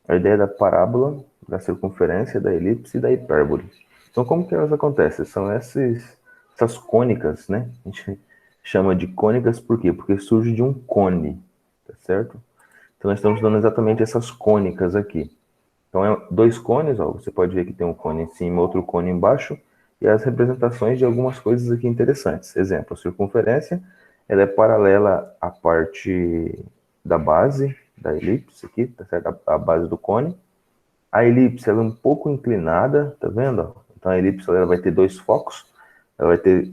A ideia da parábola, da circunferência, da elipse e da hipérbole. Então, como que elas acontecem? São essas cônicas, né? A gente chama de cônicas por quê? Porque surge de um cone, tá certo? Então, nós estamos dando exatamente essas cônicas aqui. Então, é dois cones, ó, você pode ver que tem um cone em cima, outro cone embaixo, e as representações de algumas coisas aqui interessantes. Exemplo, a circunferência, ela é paralela à parte da base da elipse aqui, tá certo? A base do cone. A elipse, ela é um pouco inclinada, tá vendo? Então, a elipse, ela vai ter dois focos, ela vai ter,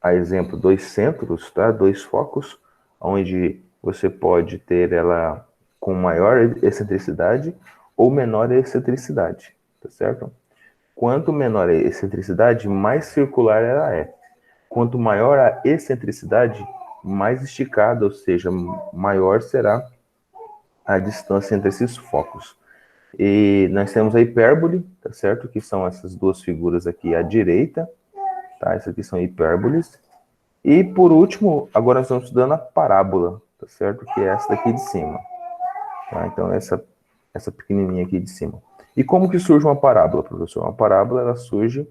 a exemplo, dois centros, tá? Dois focos, onde você pode ter ela com maior excentricidade ou menor excentricidade, tá certo? Quanto menor a excentricidade, mais circular ela é. Quanto maior a excentricidade, mais esticada, ou seja, maior será a distância entre esses focos. E nós temos a hipérbole, tá certo? Que são essas duas figuras aqui à direita, tá? Essas aqui são hipérboles. E por último, agora nós estamos estudando a parábola, tá certo? Que é essa daqui de cima, tá? Então essa pequenininha aqui de cima. E como que surge uma parábola, professor? Uma parábola, ela surge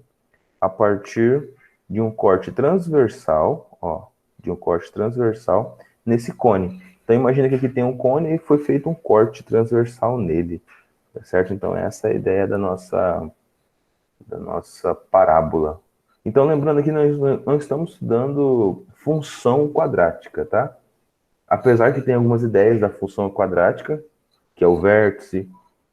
a partir de um corte transversal, ó, de um corte transversal nesse cone. Então imagina que aqui tem um cone e foi feito um corte transversal nele, tá certo? Então essa é a ideia da nossa parábola. Então lembrando aqui, nós não estamos estudando função quadrática, tá? Apesar que tem algumas ideias da função quadrática, que é o vértice,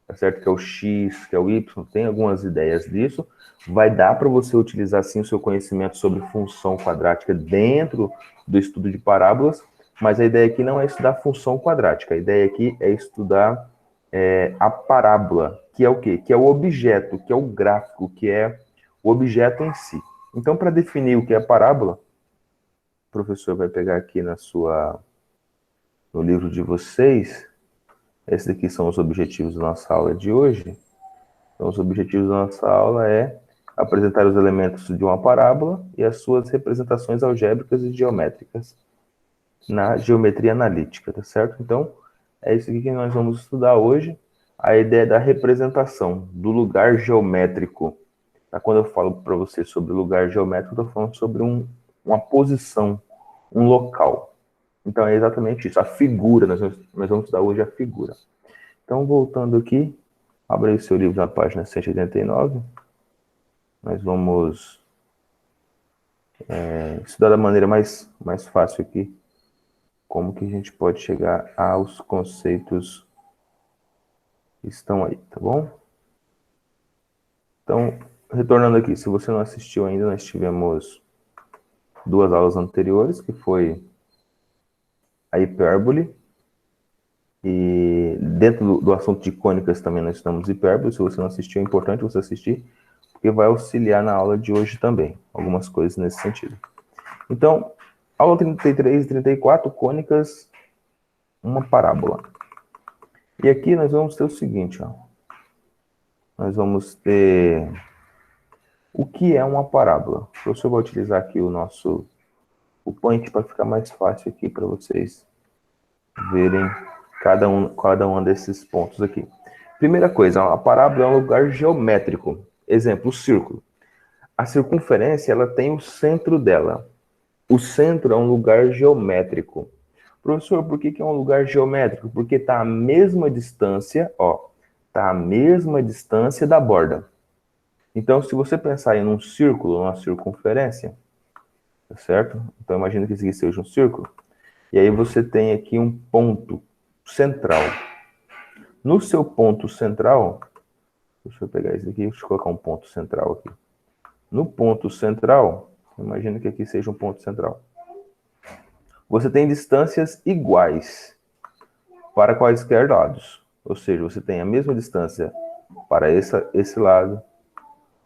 tá certo? Que é o x, que é o y, tem algumas ideias disso. Vai dar para você utilizar sim o seu conhecimento sobre função quadrática dentro do estudo de parábolas, mas a ideia aqui não é estudar função quadrática. A ideia aqui é estudar a parábola, que é o quê? Que é o objeto, que é o gráfico, que é o objeto em si. Então, para definir o que é parábola, o professor vai pegar aqui no livro de vocês. Esses aqui são os objetivos da nossa aula de hoje. Então, os objetivos da nossa aula é apresentar os elementos de uma parábola e as suas representações algébricas e geométricas na geometria analítica, tá certo? Então, é isso aqui que nós vamos estudar hoje. A ideia da representação do lugar geométrico. Tá? Quando eu falo para você sobre lugar geométrico, eu estou falando sobre uma posição, um local. Então, é exatamente isso. A figura, nós vamos estudar hoje a figura. Então, voltando aqui, abra aí o seu livro na página 189. Nós vamos estudar da maneira mais fácil aqui, como que a gente pode chegar aos conceitos que estão aí, tá bom? Então, retornando aqui, se você não assistiu ainda, nós tivemos duas aulas anteriores, que foi a hipérbole, e dentro do assunto de cônicas também nós estudamos hipérbole. Se você não assistiu, é importante você assistir, porque vai auxiliar na aula de hoje também, algumas coisas nesse sentido. Então, aula 33 e 34, cônicas, uma parábola. E aqui nós vamos ter o seguinte, ó. Nós vamos ter o que é uma parábola. O professor vai utilizar aqui o point para ficar mais fácil aqui para vocês verem cada um desses pontos aqui. Primeira coisa, a parábola é um lugar geométrico. Exemplo, o círculo. A circunferência, ela tem o centro dela. O centro é um lugar geométrico. Professor, por que é um lugar geométrico? Porque está à mesma distância, ó, está à mesma distância da borda. Então, se você pensar em um círculo, uma circunferência, tá certo? Então, imagina que esse aqui seja um círculo. E aí você tem aqui um ponto central. No seu ponto central, deixa eu pegar esse aqui, deixa eu colocar um ponto central aqui. No ponto central, imagina que aqui seja um ponto central. Você tem distâncias iguais para quaisquer lados. Ou seja, você tem a mesma distância para esse lado,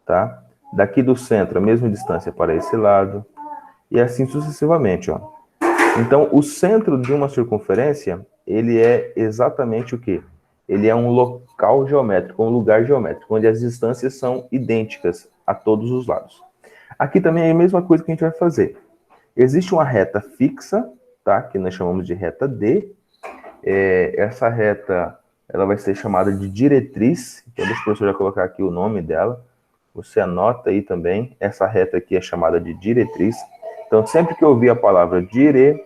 tá? Daqui do centro, a mesma distância para esse lado, e assim sucessivamente, ó. Então, o centro de uma circunferência, ele é exatamente o quê? Ele é um local geométrico, um lugar geométrico, onde as distâncias são idênticas a todos os lados. Aqui também é a mesma coisa que a gente vai fazer. Existe uma reta fixa, tá? Que nós chamamos de reta D. Essa reta, ela vai ser chamada de diretriz. Então, deixa o professor já colocar aqui o nome dela. Você anota aí também. Essa reta aqui é chamada de diretriz. Então, sempre que eu ouvir a palavra diretriz,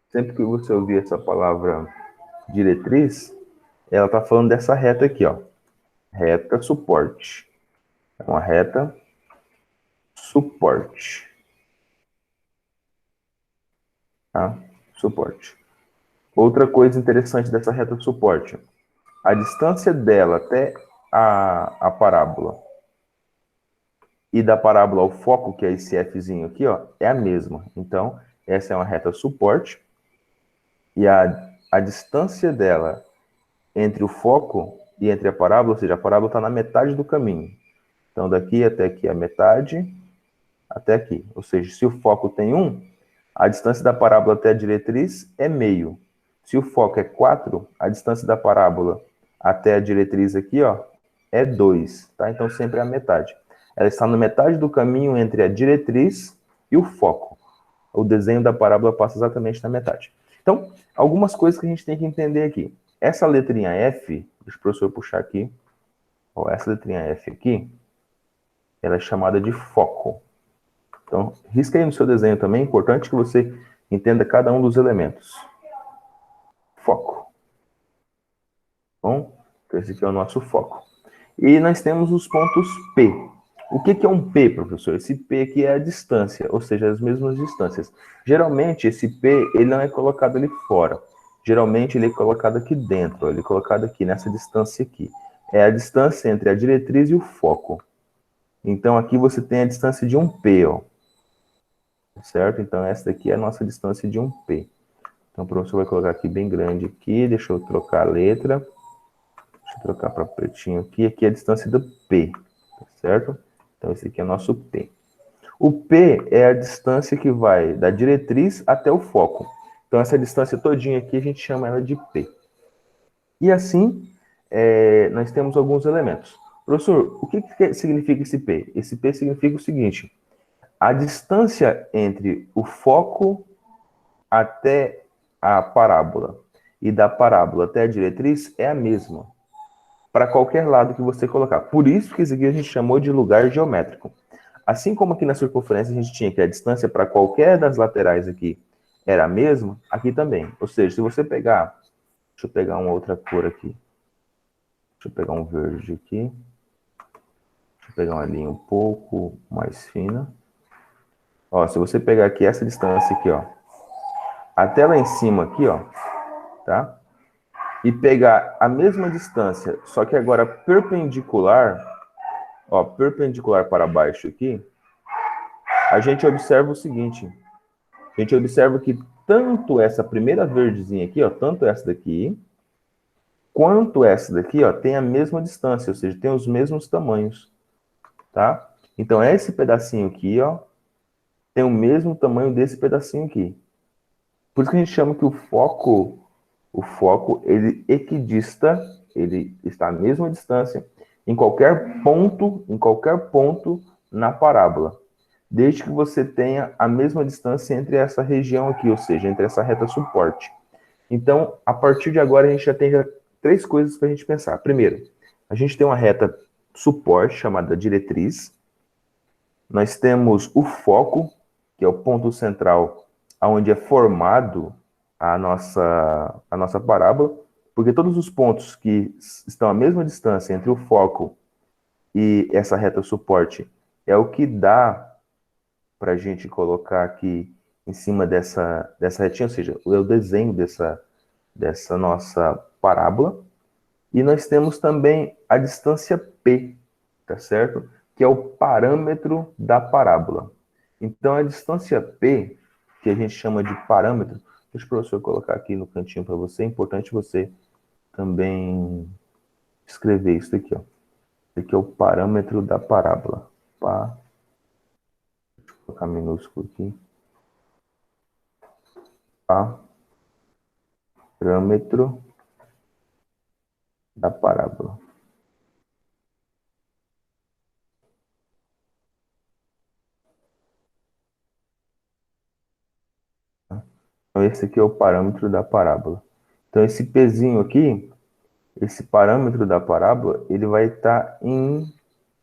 sempre que você ouvir essa palavra diretriz, ela está falando dessa reta aqui, ó. Reta suporte. É uma reta suporte. Tá? Suporte. Outra coisa interessante dessa reta suporte. A distância dela até a parábola e da parábola ao foco, que é esse Fzinho aqui, ó, é a mesma. Então, essa é uma reta suporte e a distância dela entre o foco e entre a parábola, ou seja, a parábola está na metade do caminho. Então, daqui até aqui é a metade, até aqui. Ou seja, se o foco tem 1, a distância da parábola até a diretriz é meio. Se o foco é 4, a distância da parábola até a diretriz aqui, ó, é 2, tá? Então sempre é a metade. Ela está na metade do caminho entre a diretriz e o foco. O desenho da parábola passa exatamente na metade. Então, algumas coisas que a gente tem que entender aqui. Essa letrinha F, deixa o professor puxar aqui. Ó, essa letrinha F aqui, ela é chamada de foco. Então, risca aí no seu desenho também. É importante que você entenda cada um dos elementos. Foco. Bom, então esse aqui é o nosso foco. E nós temos os pontos P. O que é um P, professor? Esse P aqui é a distância, ou seja, as mesmas distâncias. Geralmente, esse P ele não é colocado ali fora. Geralmente, ele é colocado aqui dentro. Ele é colocado aqui, nessa distância aqui. É a distância entre a diretriz e o foco. Então, aqui você tem a distância de um P, ó. Certo? Então, essa daqui é a nossa distância de um P. Então, o professor vai colocar aqui bem grande aqui. Deixa eu trocar a letra. Deixa eu trocar para pretinho aqui. Aqui é a distância do P, tá certo? Então, esse aqui é o nosso P. O P é a distância que vai da diretriz até o foco. Então, essa distância todinha aqui, a gente chama ela de P. E assim, nós temos alguns elementos. Professor, o que significa esse P? Esse P significa o seguinte: a distância entre o foco até a parábola e da parábola até a diretriz é a mesma para qualquer lado que você colocar. Por isso que isso aqui a gente chamou de lugar geométrico. Assim como aqui na circunferência a gente tinha que a distância para qualquer das laterais aqui era a mesma, aqui também. Ou seja, se você pegar, deixa eu pegar uma outra cor aqui. Deixa eu pegar um verde aqui. Deixa eu pegar uma linha um pouco mais fina. Ó, se você pegar aqui essa distância aqui, ó, até lá em cima aqui, ó, tá? E pegar a mesma distância, só que agora perpendicular, ó, perpendicular para baixo aqui, a gente observa o seguinte, a gente observa que tanto essa primeira verdezinha aqui, ó, tanto essa daqui, quanto essa daqui, ó, tem a mesma distância, ou seja, tem os mesmos tamanhos, tá? Então, esse pedacinho aqui, ó, tem o mesmo tamanho desse pedacinho aqui. Por isso que a gente chama que o foco, ele equidista, ele está à mesma distância em qualquer ponto na parábola, desde que você tenha a mesma distância entre essa região aqui, ou seja, entre essa reta suporte. Então, a partir de agora, a gente já tem três coisas para a gente pensar. Primeiro, a gente tem uma reta suporte chamada diretriz. Nós temos o foco, que é o ponto central, onde é formado a nossa parábola, porque todos os pontos que estão à mesma distância entre o foco e essa reta suporte é o que dá para a gente colocar aqui em cima dessa retinha, ou seja, é o desenho dessa nossa parábola. E nós temos também a distância P, tá certo? Que é o parâmetro da parábola. Então, a distância P, que a gente chama de parâmetro, deixa o professor colocar aqui no cantinho para você, é importante você também escrever isso aqui, ó. Esse aqui é o parâmetro da parábola. Deixa eu colocar minúsculo aqui. Parâmetro da parábola. Então, esse aqui é o parâmetro da parábola. Então, esse Pzinho aqui, esse parâmetro da parábola, ele vai estar em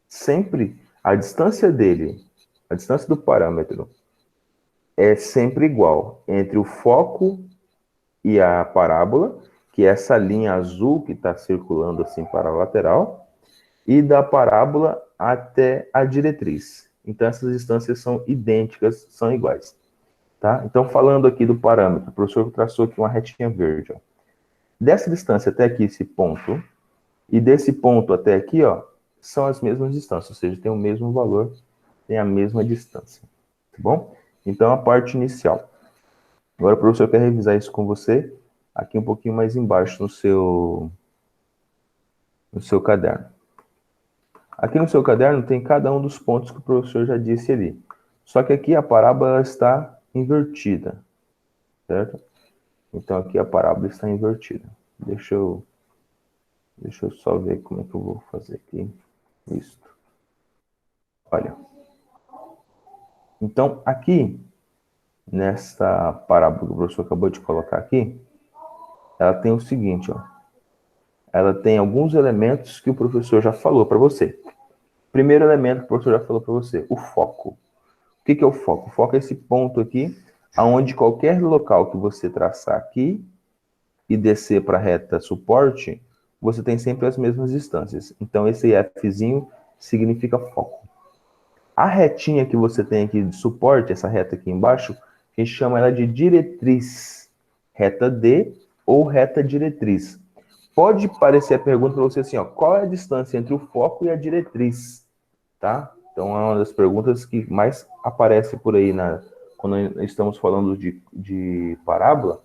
sempre a distância dele, a distância do parâmetro é sempre igual entre o foco e a parábola, que é essa linha azul que está circulando assim para a lateral, e da parábola até a diretriz. Então, essas distâncias são idênticas, são iguais. Tá? Então, falando aqui do parâmetro, o professor traçou aqui uma retinha verde. Ó. Dessa distância até aqui, esse ponto, e desse ponto até aqui, ó, são as mesmas distâncias, ou seja, tem o mesmo valor, tem a mesma distância. Tá bom? Então, a parte inicial. Agora, o professor quer revisar isso com você, aqui um pouquinho mais embaixo no seu caderno. Aqui no seu caderno tem cada um dos pontos que o professor já disse ali. Só que aqui a parábola está invertida, certo? Então aqui a parábola está invertida. Deixa eu só ver como é que eu vou fazer aqui. Isso. Olha. Então aqui, nessa parábola que o professor acabou de colocar aqui, ela tem o seguinte, ó. Ela tem alguns elementos que o professor já falou para você. Primeiro elemento que o professor já falou para você, o foco. O que é o foco? O foco é esse ponto aqui, aonde qualquer local que você traçar aqui e descer para a reta suporte, você tem sempre as mesmas distâncias. Então, esse Fzinho significa foco. A retinha que você tem aqui de suporte, essa reta aqui embaixo, a gente chama ela de diretriz. Reta D ou reta diretriz. Pode parecer a pergunta para você assim, ó, qual é a distância entre o foco e a diretriz? Tá? Então, é uma das perguntas que mais aparece por aí quando estamos falando de parábola.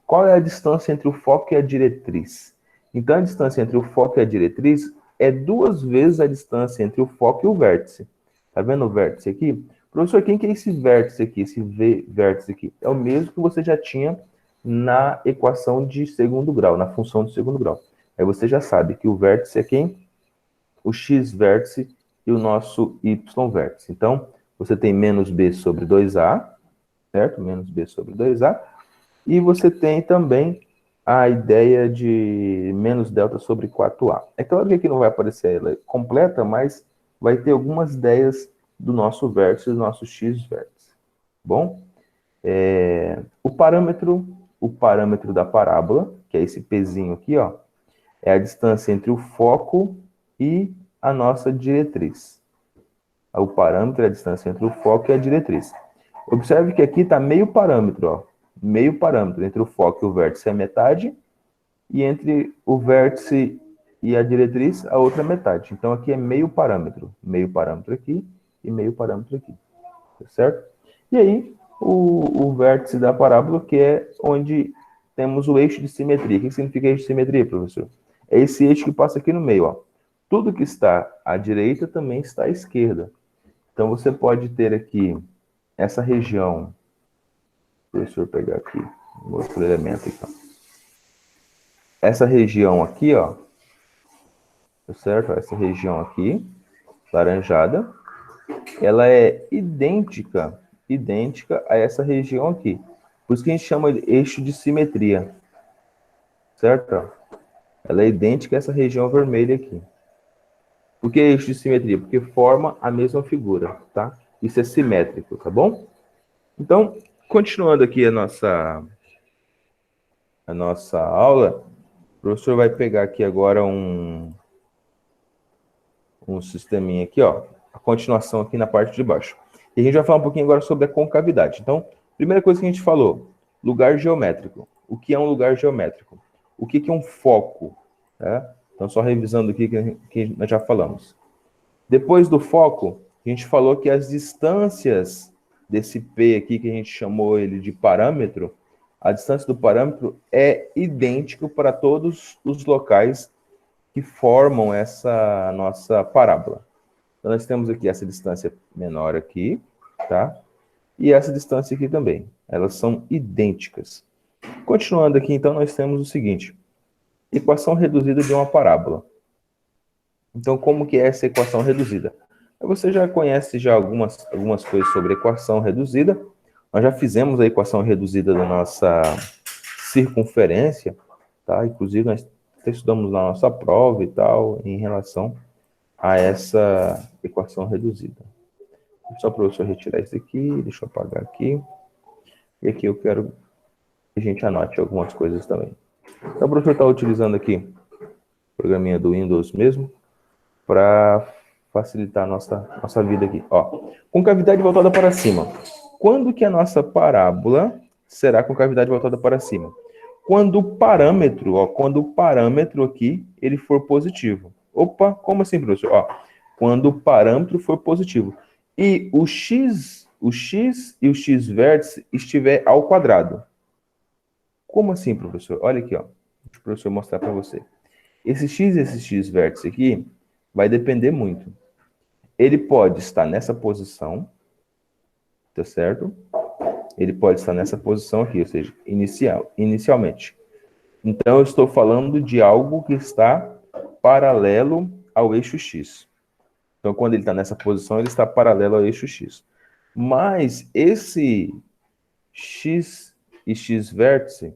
Qual é a distância entre o foco e a diretriz? Então, a distância entre o foco e a diretriz é 2 vezes a distância entre o foco e o vértice. Tá vendo o vértice aqui? Professor, quem que é esse vértice aqui, esse V vértice aqui? É o mesmo que você já tinha na equação de segundo grau, na função de segundo grau. Aí você já sabe que o vértice é quem? O x vértice e o nosso y vértice. Então, você tem menos b sobre 2a, certo? Menos b sobre 2a. E você tem também a ideia de menos delta sobre 4a. É claro que aqui não vai aparecer ela completa, mas vai ter algumas ideias do nosso vértice e do nosso x vértice. Bom? O parâmetro da parábola, que é esse pzinho aqui, ó, é a distância entre o foco e a nossa diretriz. O parâmetro é a distância entre o foco e a diretriz. Observe que aqui está meio parâmetro, ó. Meio parâmetro. Entre o foco e o vértice é metade, e entre o vértice e a diretriz, a outra metade. Então, aqui é meio parâmetro. Meio parâmetro aqui e meio parâmetro aqui. Tá certo? E aí, o vértice da parábola, que é onde temos o eixo de simetria. O que significa eixo de simetria, professor? É esse eixo que passa aqui no meio, ó. Tudo que está à direita também está à esquerda. Então, você pode ter aqui essa região. Deixa eu pegar aqui um outro elemento. Então. Essa região aqui, ó. Tá certo? Essa região aqui, laranjada, ela é idêntica a essa região aqui. Por isso que a gente chama de eixo de simetria. Certo? Ela é idêntica a essa região vermelha aqui. Por que eixo de simetria? Porque forma a mesma figura, tá? Isso é simétrico, tá bom? Então, continuando aqui a nossa aula, o professor vai pegar aqui agora um sisteminha aqui, ó, a continuação aqui na parte de baixo. E a gente vai falar um pouquinho agora sobre a concavidade. Então, primeira coisa que a gente falou, lugar geométrico. O que é um lugar geométrico? O que é um foco? Tá? Então, só revisando aqui que nós já falamos. Depois do foco, a gente falou que as distâncias desse P aqui, que a gente chamou ele de parâmetro, a distância do parâmetro é idêntica para todos os locais que formam essa nossa parábola. Então, nós temos aqui essa distância menor aqui, tá? E essa distância aqui também. Elas são idênticas. Continuando aqui, então, nós temos o seguinte. Equação reduzida de uma parábola. Então, como que é essa equação reduzida? Você já conhece já algumas coisas sobre equação reduzida. Nós já fizemos a equação reduzida da nossa circunferência. tá? Inclusive, nós até estudamos na nossa prova e tal, em relação a essa equação reduzida. Só para eu retirar isso aqui, deixa eu apagar aqui. E aqui eu quero que a gente anote algumas coisas também. Então, o professor está utilizando aqui o programinha do Windows mesmo, para facilitar a nossa vida aqui. Ó, com cavidade voltada para cima. Quando que a nossa parábola será com cavidade voltada para cima? Quando o parâmetro, ó, quando o parâmetro aqui, ele for positivo. Opa, como assim, professor? Ó, quando o parâmetro for positivo. E o x e o x vértice estiver ao quadrado. Como assim, professor? Olha aqui, ó. Deixa o professor mostrar para você. Esse x vértice aqui vai depender muito. Ele pode estar nessa posição, tá certo? Ele pode estar nessa posição aqui, ou seja, inicialmente. Então, eu estou falando de algo que está paralelo ao eixo x. Então, quando ele está nessa posição, ele está paralelo ao eixo x. Mas esse x e x vértice,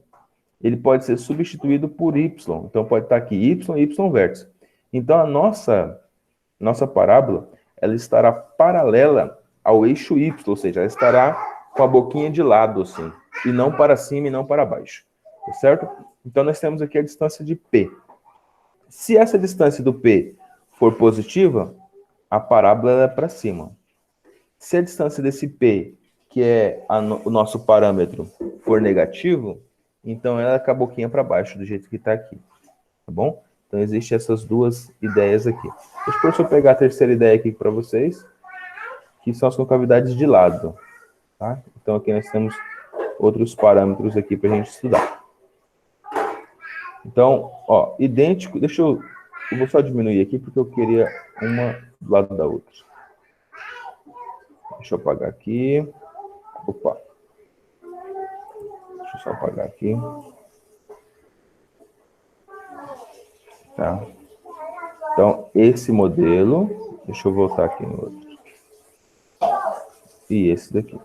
ele pode ser substituído por y. Então, pode estar aqui y e y vértice. Então, a nossa parábola, ela estará paralela ao eixo y, ou seja, ela estará com a boquinha de lado, assim, e não para cima e não para baixo, tá certo? Então, nós temos aqui a distância de P. Se essa distância do P for positiva, a parábola é para cima. Se a distância desse P, que é o nosso parâmetro, for negativo, então ela é com a boquinha para baixo, do jeito que está aqui, tá bom? Então, existem essas duas ideias aqui. Deixa o professor pegar a terceira ideia aqui para vocês, que são as concavidades de lado. Tá? Então, aqui nós temos outros parâmetros aqui para a gente estudar. Então, ó, idêntico... eu vou só diminuir aqui, porque eu queria uma do lado da outra. Deixa eu apagar aqui. Opa. Deixa eu só apagar aqui. Tá? Então, esse modelo... Deixa eu voltar aqui no outro. E esse daqui.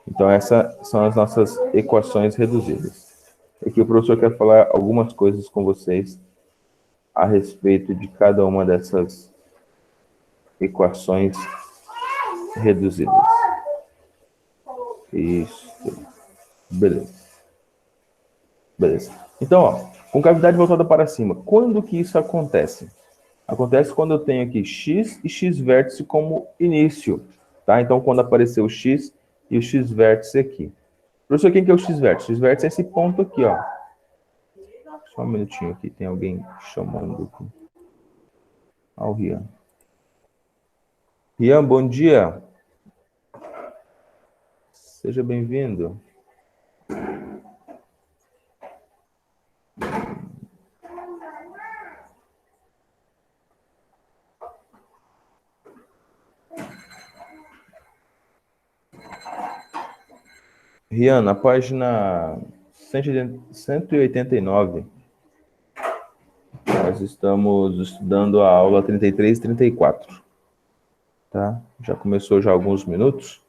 Então, essas são as nossas equações reduzidas. Aqui o professor quer falar algumas coisas com vocês a respeito de cada uma dessas equações reduzidas. Isso. Beleza. Beleza. Então, ó, com cavidade voltada para cima, quando que isso acontece? Acontece quando eu tenho aqui x e x vértice como início, tá? Então, quando aparecer o x e o x vértice aqui. Professor, quem que é o x vértice? O x vértice é esse ponto aqui, ó. Só um minutinho aqui, tem alguém chamando aqui. Ah, o Rian. Rian, bom dia. Seja bem-vindo. Rian, na página 189, nós estamos estudando a aula 33 e 34. Tá? Já começou já há alguns minutos,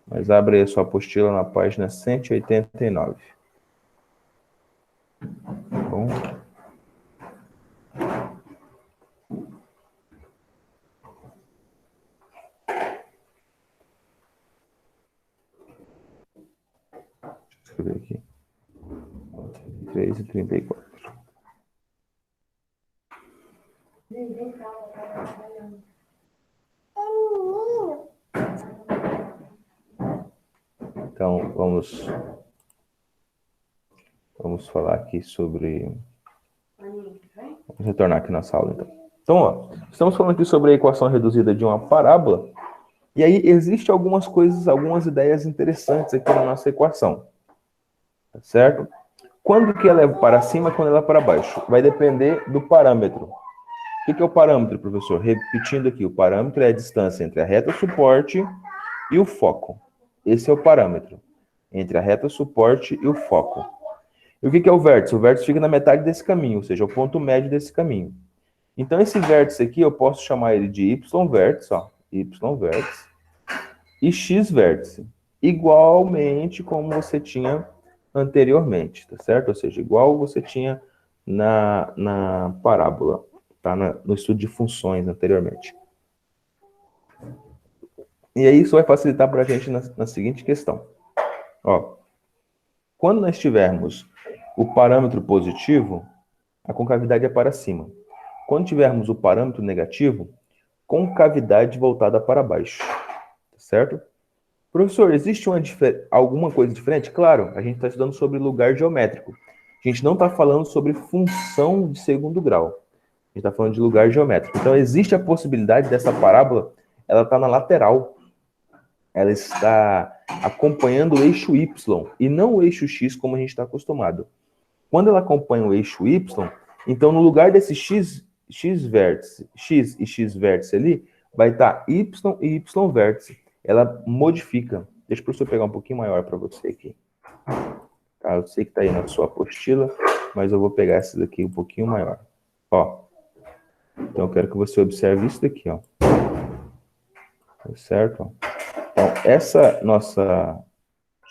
mas abre aí a sua apostila na página 189. Tá bom? Deixa eu escrever aqui. 33 e 34. Então, vamos falar aqui sobre... Vamos retornar aqui na sala, então. Então, ó, estamos falando aqui sobre a equação reduzida de uma parábola, e aí existem algumas coisas, algumas ideias interessantes aqui na nossa equação. Tá certo? Quando que ela é para cima e quando ela é para baixo? Vai depender do parâmetro. O que é o parâmetro, professor? Repetindo aqui, o parâmetro é a distância entre a reta suporte e o foco. Esse é o parâmetro. Entre a reta suporte e o foco. E o que é o vértice? O vértice fica na metade desse caminho, ou seja, o ponto médio desse caminho. Então, esse vértice aqui, eu posso chamar ele de y vértice, ó, y vértice, e x vértice. Igualmente como você tinha anteriormente, tá certo? Ou seja, igual você tinha na parábola, tá? No estudo de funções anteriormente. E aí isso vai facilitar para a gente na seguinte questão. Ó, quando nós tivermos o parâmetro positivo, a concavidade é para cima. Quando tivermos o parâmetro negativo, concavidade voltada para baixo. Tá certo? Professor, existe alguma coisa diferente? Claro, a gente está estudando sobre lugar geométrico. A gente não está falando sobre função de segundo grau. A gente está falando de lugar geométrico. Então, existe a possibilidade dessa parábola, ela está na lateral. Ela está acompanhando o eixo Y e não o eixo X, como a gente está acostumado. Quando ela acompanha o eixo Y, então no lugar desse X vértice, X e X vértice ali, vai estar Y e Y vértice. Ela modifica. Deixa o professor pegar um pouquinho maior para você aqui. Tá, eu sei que está aí na sua apostila, mas eu vou pegar essa daqui um pouquinho maior. Ó. Então eu quero que você observe isso daqui, ó. Certo? Então, essa nossa...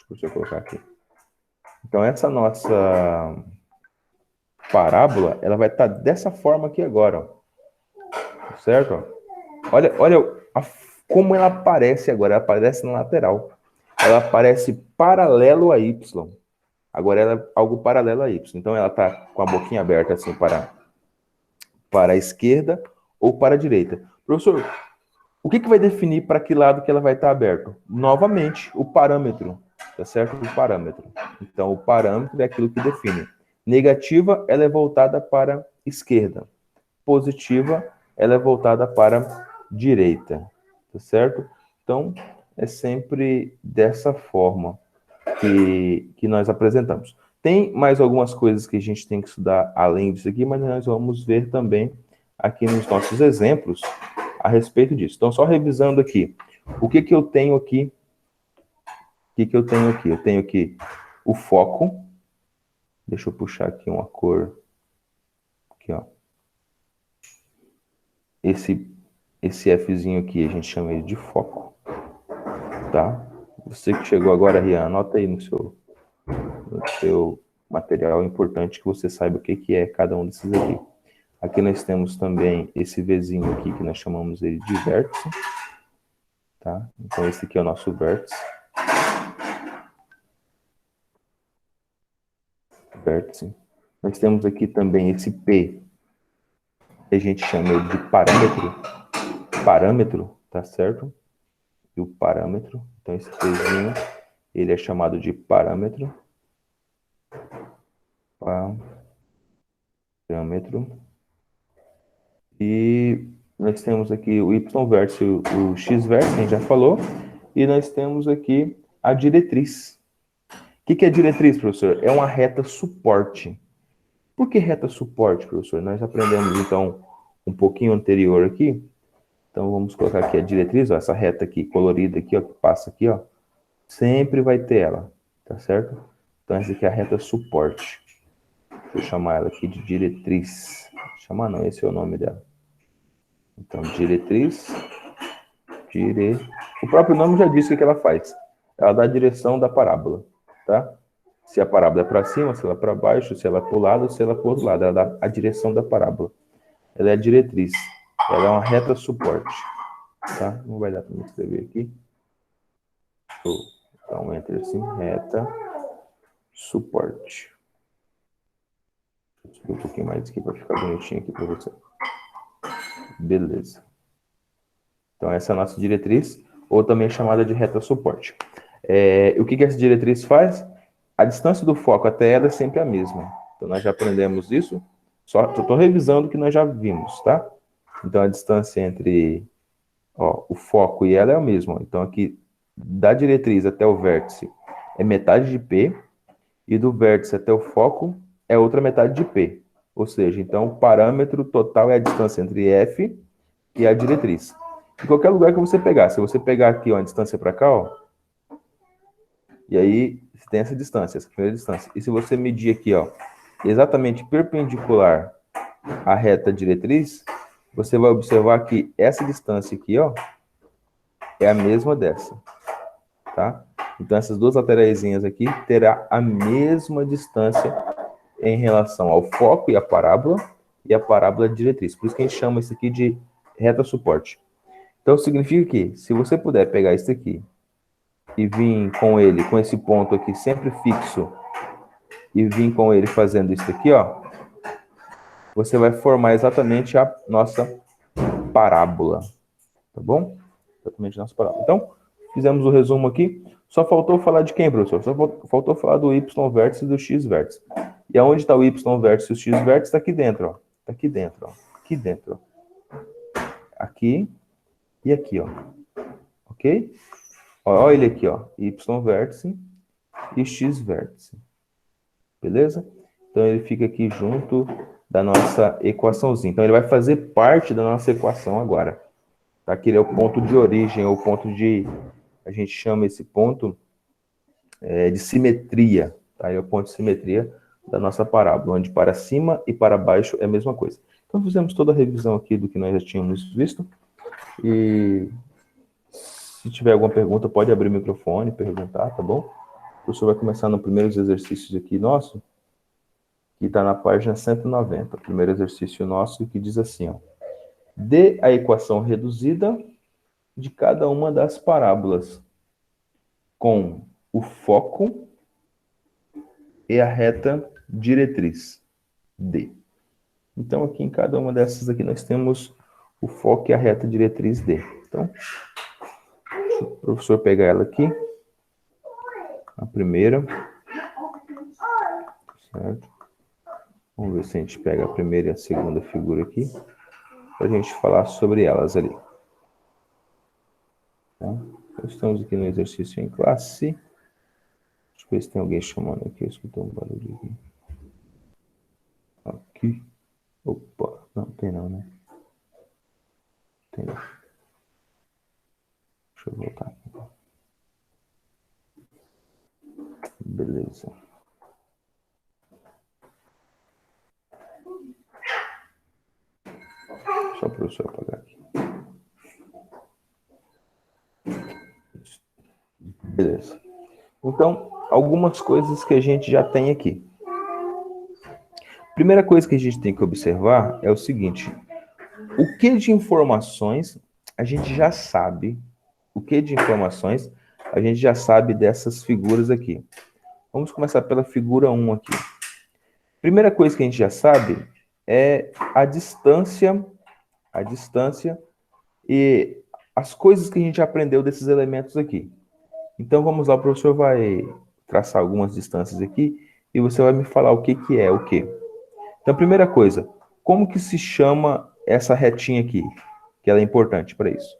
Deixa eu colocar aqui. Então, essa nossa parábola, ela vai estar dessa forma aqui agora, ó. Certo? Olha como ela aparece agora. Ela aparece na lateral. Ela aparece paralelo a Y. Agora ela é algo paralelo a Y. Então, ela está com a boquinha aberta assim para a esquerda ou para a direita. Professor, o que vai definir para que lado que ela vai estar aberta? Novamente, o parâmetro. Tá certo? O parâmetro. Então, o parâmetro é aquilo que define. Negativa, ela é voltada para a esquerda. Positiva, ela é voltada para a direita. Tá certo? Então, é sempre dessa forma que nós apresentamos. Tem mais algumas coisas que a gente tem que estudar além disso aqui, mas nós vamos ver também aqui nos nossos exemplos a respeito disso. Então, só revisando aqui. O que eu tenho aqui? Eu tenho aqui o foco. Deixa eu puxar aqui uma cor. Aqui, ó. Esse Fzinho aqui, a gente chama ele de foco. Tá? Você que chegou agora, Rian, anota aí no seu material. É importante que você saiba o que é cada um desses aqui. Aqui nós temos também esse Vzinho aqui, que nós chamamos ele de vértice. Tá? Então, esse aqui é o nosso vértice. Vértice. Nós temos aqui também esse P, que a gente chama ele de parâmetro. Parâmetro, tá certo? E o parâmetro, então esse Pzinho, ele é chamado de parâmetro. Parâmetro. E nós temos aqui o Y vértice e o X vértice, a gente já falou. E nós temos aqui a diretriz. O que é diretriz, professor? É uma reta suporte. Por que reta suporte, professor? Nós aprendemos, então, um pouquinho anterior aqui. Então, vamos colocar aqui a diretriz, ó, essa reta aqui, colorida aqui, ó, que passa aqui, ó. Sempre vai ter ela, tá certo? Então, essa aqui é a reta suporte. Deixa eu chamar ela aqui de diretriz. Chamar não, esse é o nome dela. Então, diretriz. O próprio nome já disse o que ela faz. Ela dá a direção da parábola, tá? Se a parábola é para cima, se ela é para baixo, se ela é para o lado, se ela é para o outro lado. Ela dá a direção da parábola. Ela é a diretriz. Ela é uma reta suporte. Tá? Não vai dar para me escrever aqui. Vou dar um enter assim. Reta suporte. Vou subir um pouquinho mais aqui para ficar bonitinho aqui para você. Beleza. Então, essa é a nossa diretriz, ou também chamada de reta suporte. O que essa diretriz faz? A distância do foco até ela é sempre a mesma. Então, nós já aprendemos isso. Só estou revisando o que nós já vimos, tá? Então, a distância entre o foco e ela é a mesma. Então, aqui, da diretriz até o vértice é metade de P, e do vértice até o foco é outra metade de P. Ou seja, então, o parâmetro total é a distância entre F e a diretriz. Em qualquer lugar que você pegar. Se você pegar aqui, ó, a distância para cá, ó, e aí você tem essa distância, essa primeira distância. E se você medir aqui, ó, exatamente perpendicular à reta diretriz, você vai observar que essa distância aqui, ó, é a mesma dessa, tá? Então, essas duas lateraisinhas aqui terá a mesma distância em relação ao foco e a parábola diretriz. Por isso que a gente chama isso aqui de reta suporte. Então, significa que, se você puder pegar isso aqui e vir com ele, com esse ponto aqui sempre fixo, e vir com ele fazendo isso aqui, ó, você vai formar exatamente a nossa parábola, tá bom? Exatamente a nossa parábola. Então, fizemos o resumo aqui. Só faltou falar de quem, professor? Só faltou falar do y vértice e do x vértice. E aonde está o y vértice e o x vértice? Está aqui dentro, ó. Está aqui dentro, ó. Aqui dentro, ó. Aqui e aqui, ó. Ok? Olha ele aqui, ó. Y vértice e x vértice. Beleza? Então, ele fica aqui junto da nossa equaçãozinha. Então, ele vai fazer parte da nossa equação agora. Tá? Aqui ele é o ponto de origem, ou ponto de... A gente chama esse ponto de simetria. Tá? Ele é o ponto de simetria da nossa parábola, onde para cima e para baixo é a mesma coisa. Então, fizemos toda a revisão aqui do que nós já tínhamos visto. E se tiver alguma pergunta, pode abrir o microfone e perguntar, tá bom? O professor vai começar no primeiro exercícios aqui nosso, que está na página 190. O primeiro exercício nosso que diz assim, ó. Dê a equação reduzida de cada uma das parábolas com o foco e a reta diretriz D. Então, aqui em cada uma dessas aqui nós temos o foco e a reta diretriz D. Então, deixa o professor pegar ela aqui. A primeira. Certo? Vamos ver se a gente pega a primeira e a segunda figura aqui, para a gente falar sobre elas ali. Tá? Então, estamos aqui no exercício em classe. Deixa eu ver se tem alguém chamando aqui. Eu escutei um barulho aqui. Aqui. Opa, não tem não, né? Tem não. Deixa eu voltar aqui. Beleza. Só para o professor apagar aqui. Beleza. Então, algumas coisas que a gente já tem aqui. Primeira coisa que a gente tem que observar é o seguinte. O que de informações a gente já sabe? O que de informações a gente já sabe dessas figuras aqui? Vamos começar pela figura 1 aqui. Primeira coisa que a gente já sabe é a distância e as coisas que a gente aprendeu desses elementos aqui. Então, vamos lá, o professor vai traçar algumas distâncias aqui e você vai me falar o que que é o quê. Então, primeira coisa, como que se chama essa retinha aqui? Que ela é importante para isso.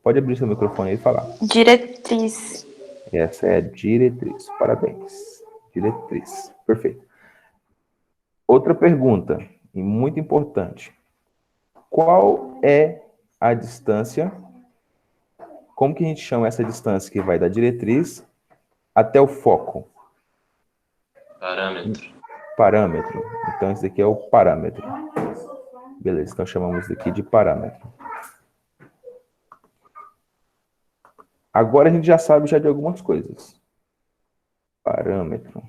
Pode abrir seu microfone e falar. Diretriz. Essa é a diretriz. Parabéns. Diretriz. Perfeito. Outra pergunta, e muito importante. Qual é a distância? Como que a gente chama essa distância que vai da diretriz até o foco? Parâmetro. Parâmetro. Então, esse aqui é o parâmetro. Beleza, então chamamos isso aqui de parâmetro. Agora a gente já sabe de algumas coisas. Parâmetro.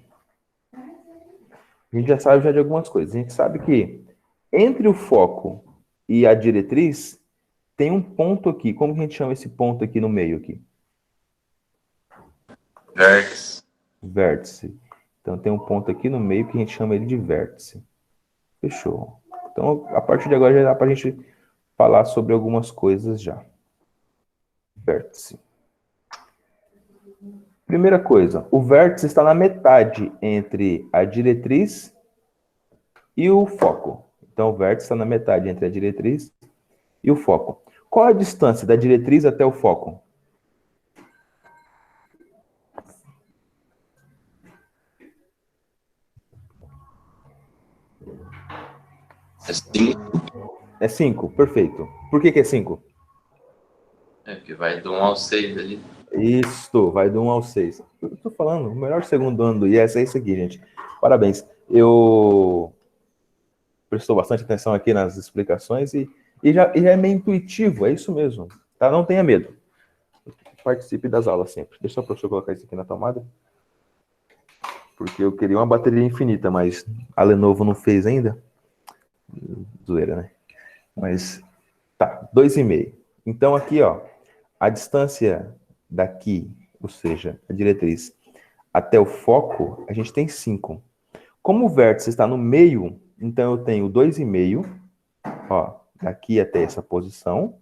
A gente já sabe de algumas coisas. A gente sabe que entre o foco e a diretriz tem um ponto aqui. Como que a gente chama esse ponto aqui no meio aqui? Vértice. Vértice. Então tem um ponto aqui no meio que a gente chama ele de vértice. Fechou. Então, a partir de agora já dá para a gente falar sobre algumas coisas já. Vértice. Primeira coisa, o vértice está na metade entre a diretriz e o foco. Então, o vértice está na metade entre a diretriz e o foco. Qual a distância da diretriz até o foco? É 5. É 5, perfeito. Por que é 5? É que vai do 1 ao 6 ali. Isso, vai do 1 ao 6. Eu tô falando, o melhor segundo ano do IES é isso aqui, gente. Parabéns. Eu prestou bastante atenção aqui nas explicações e já é meio intuitivo, é isso mesmo. Tá? Não tenha medo. participe das aulas sempre. Deixa só o professor colocar isso aqui na tomada. Porque eu queria uma bateria infinita, mas a Lenovo não fez ainda. Zoeira, né? Mas tá, 2,5. Então aqui, ó, a distância daqui, ou seja, a diretriz até o foco, a gente tem 5. Como o vértice está no meio, então eu tenho 2,5, ó, daqui até essa posição,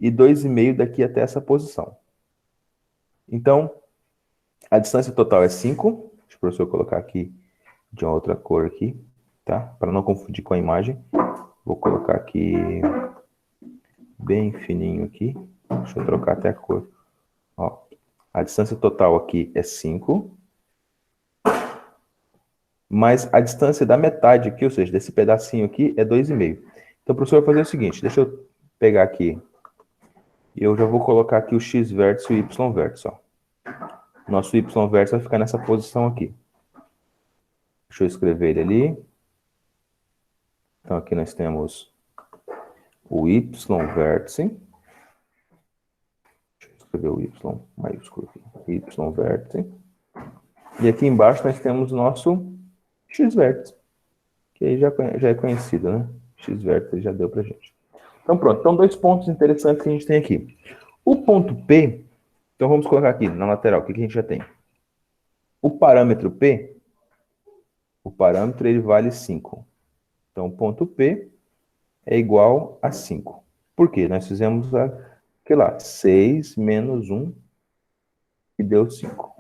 e 2,5 daqui até essa posição. Então, a distância total é 5. Deixa o professor colocar aqui de uma outra cor aqui, tá? Para não confundir com a imagem. Vou colocar aqui bem fininho aqui. Deixa eu trocar até a cor. Ó, a distância total aqui é 5. Mas a distância da metade aqui, ou seja, desse pedacinho aqui, é 2,5. Então, professor, vai fazer o seguinte. Deixa eu pegar aqui. Eu já vou colocar aqui o x vértice e o y vértice, ó. Nosso y vértice vai ficar nessa posição aqui. Deixa eu escrever ele ali. Então, aqui nós temos o y vértice. Deixa eu escrever o y maiúsculo aqui. Y vértice. E aqui embaixo nós temos o nosso x vértice. Que aí já é conhecido, né? X vértice já deu pra gente. Então, pronto. Então, 2 pontos interessantes que a gente tem aqui. O ponto P, então vamos colocar aqui na lateral. O que a gente já tem? O parâmetro P, o parâmetro ele vale 5. Então, o ponto P é igual a 5. Por quê? Nós fizemos aqui lá, 6 menos 1, que deu 5.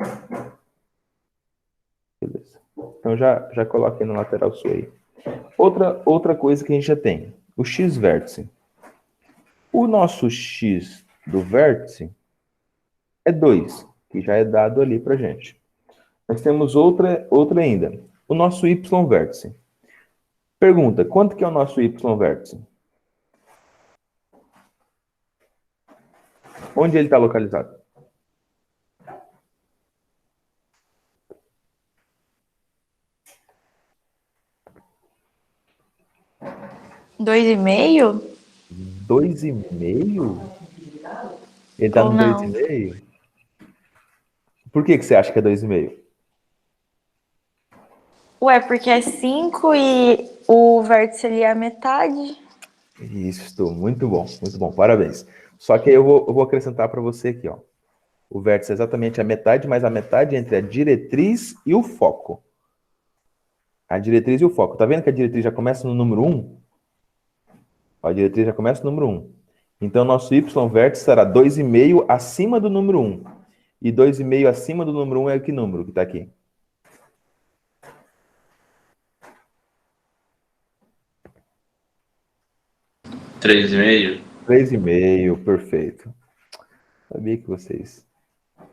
Beleza. Então, já coloquei na lateral sua aí. Outra coisa que a gente já tem, o x vértice. O nosso x do vértice é 2, que já é dado ali pra gente. Nós temos outra ainda, o nosso y vértice. Pergunta, quanto que é o nosso y vértice? Onde ele está localizado? Dois e meio? 2,5? Ele está Ou no não? 2,5? Por que você acha que é 2,5? Ué, porque é 5 e o vértice ali é a metade. Isso, muito bom, parabéns. Só que aí eu vou acrescentar para você aqui, ó. O vértice é exatamente a metade, mas a metade entre a diretriz e o foco. A diretriz e o foco. Tá vendo que a diretriz já começa no número 1? A diretriz já começa no número 1. Então, nosso y vértice será 2,5 acima do número 1. E 2,5 acima do número 1 é que número que está aqui? Três e meio. 3,5, perfeito. Sabia que vocês...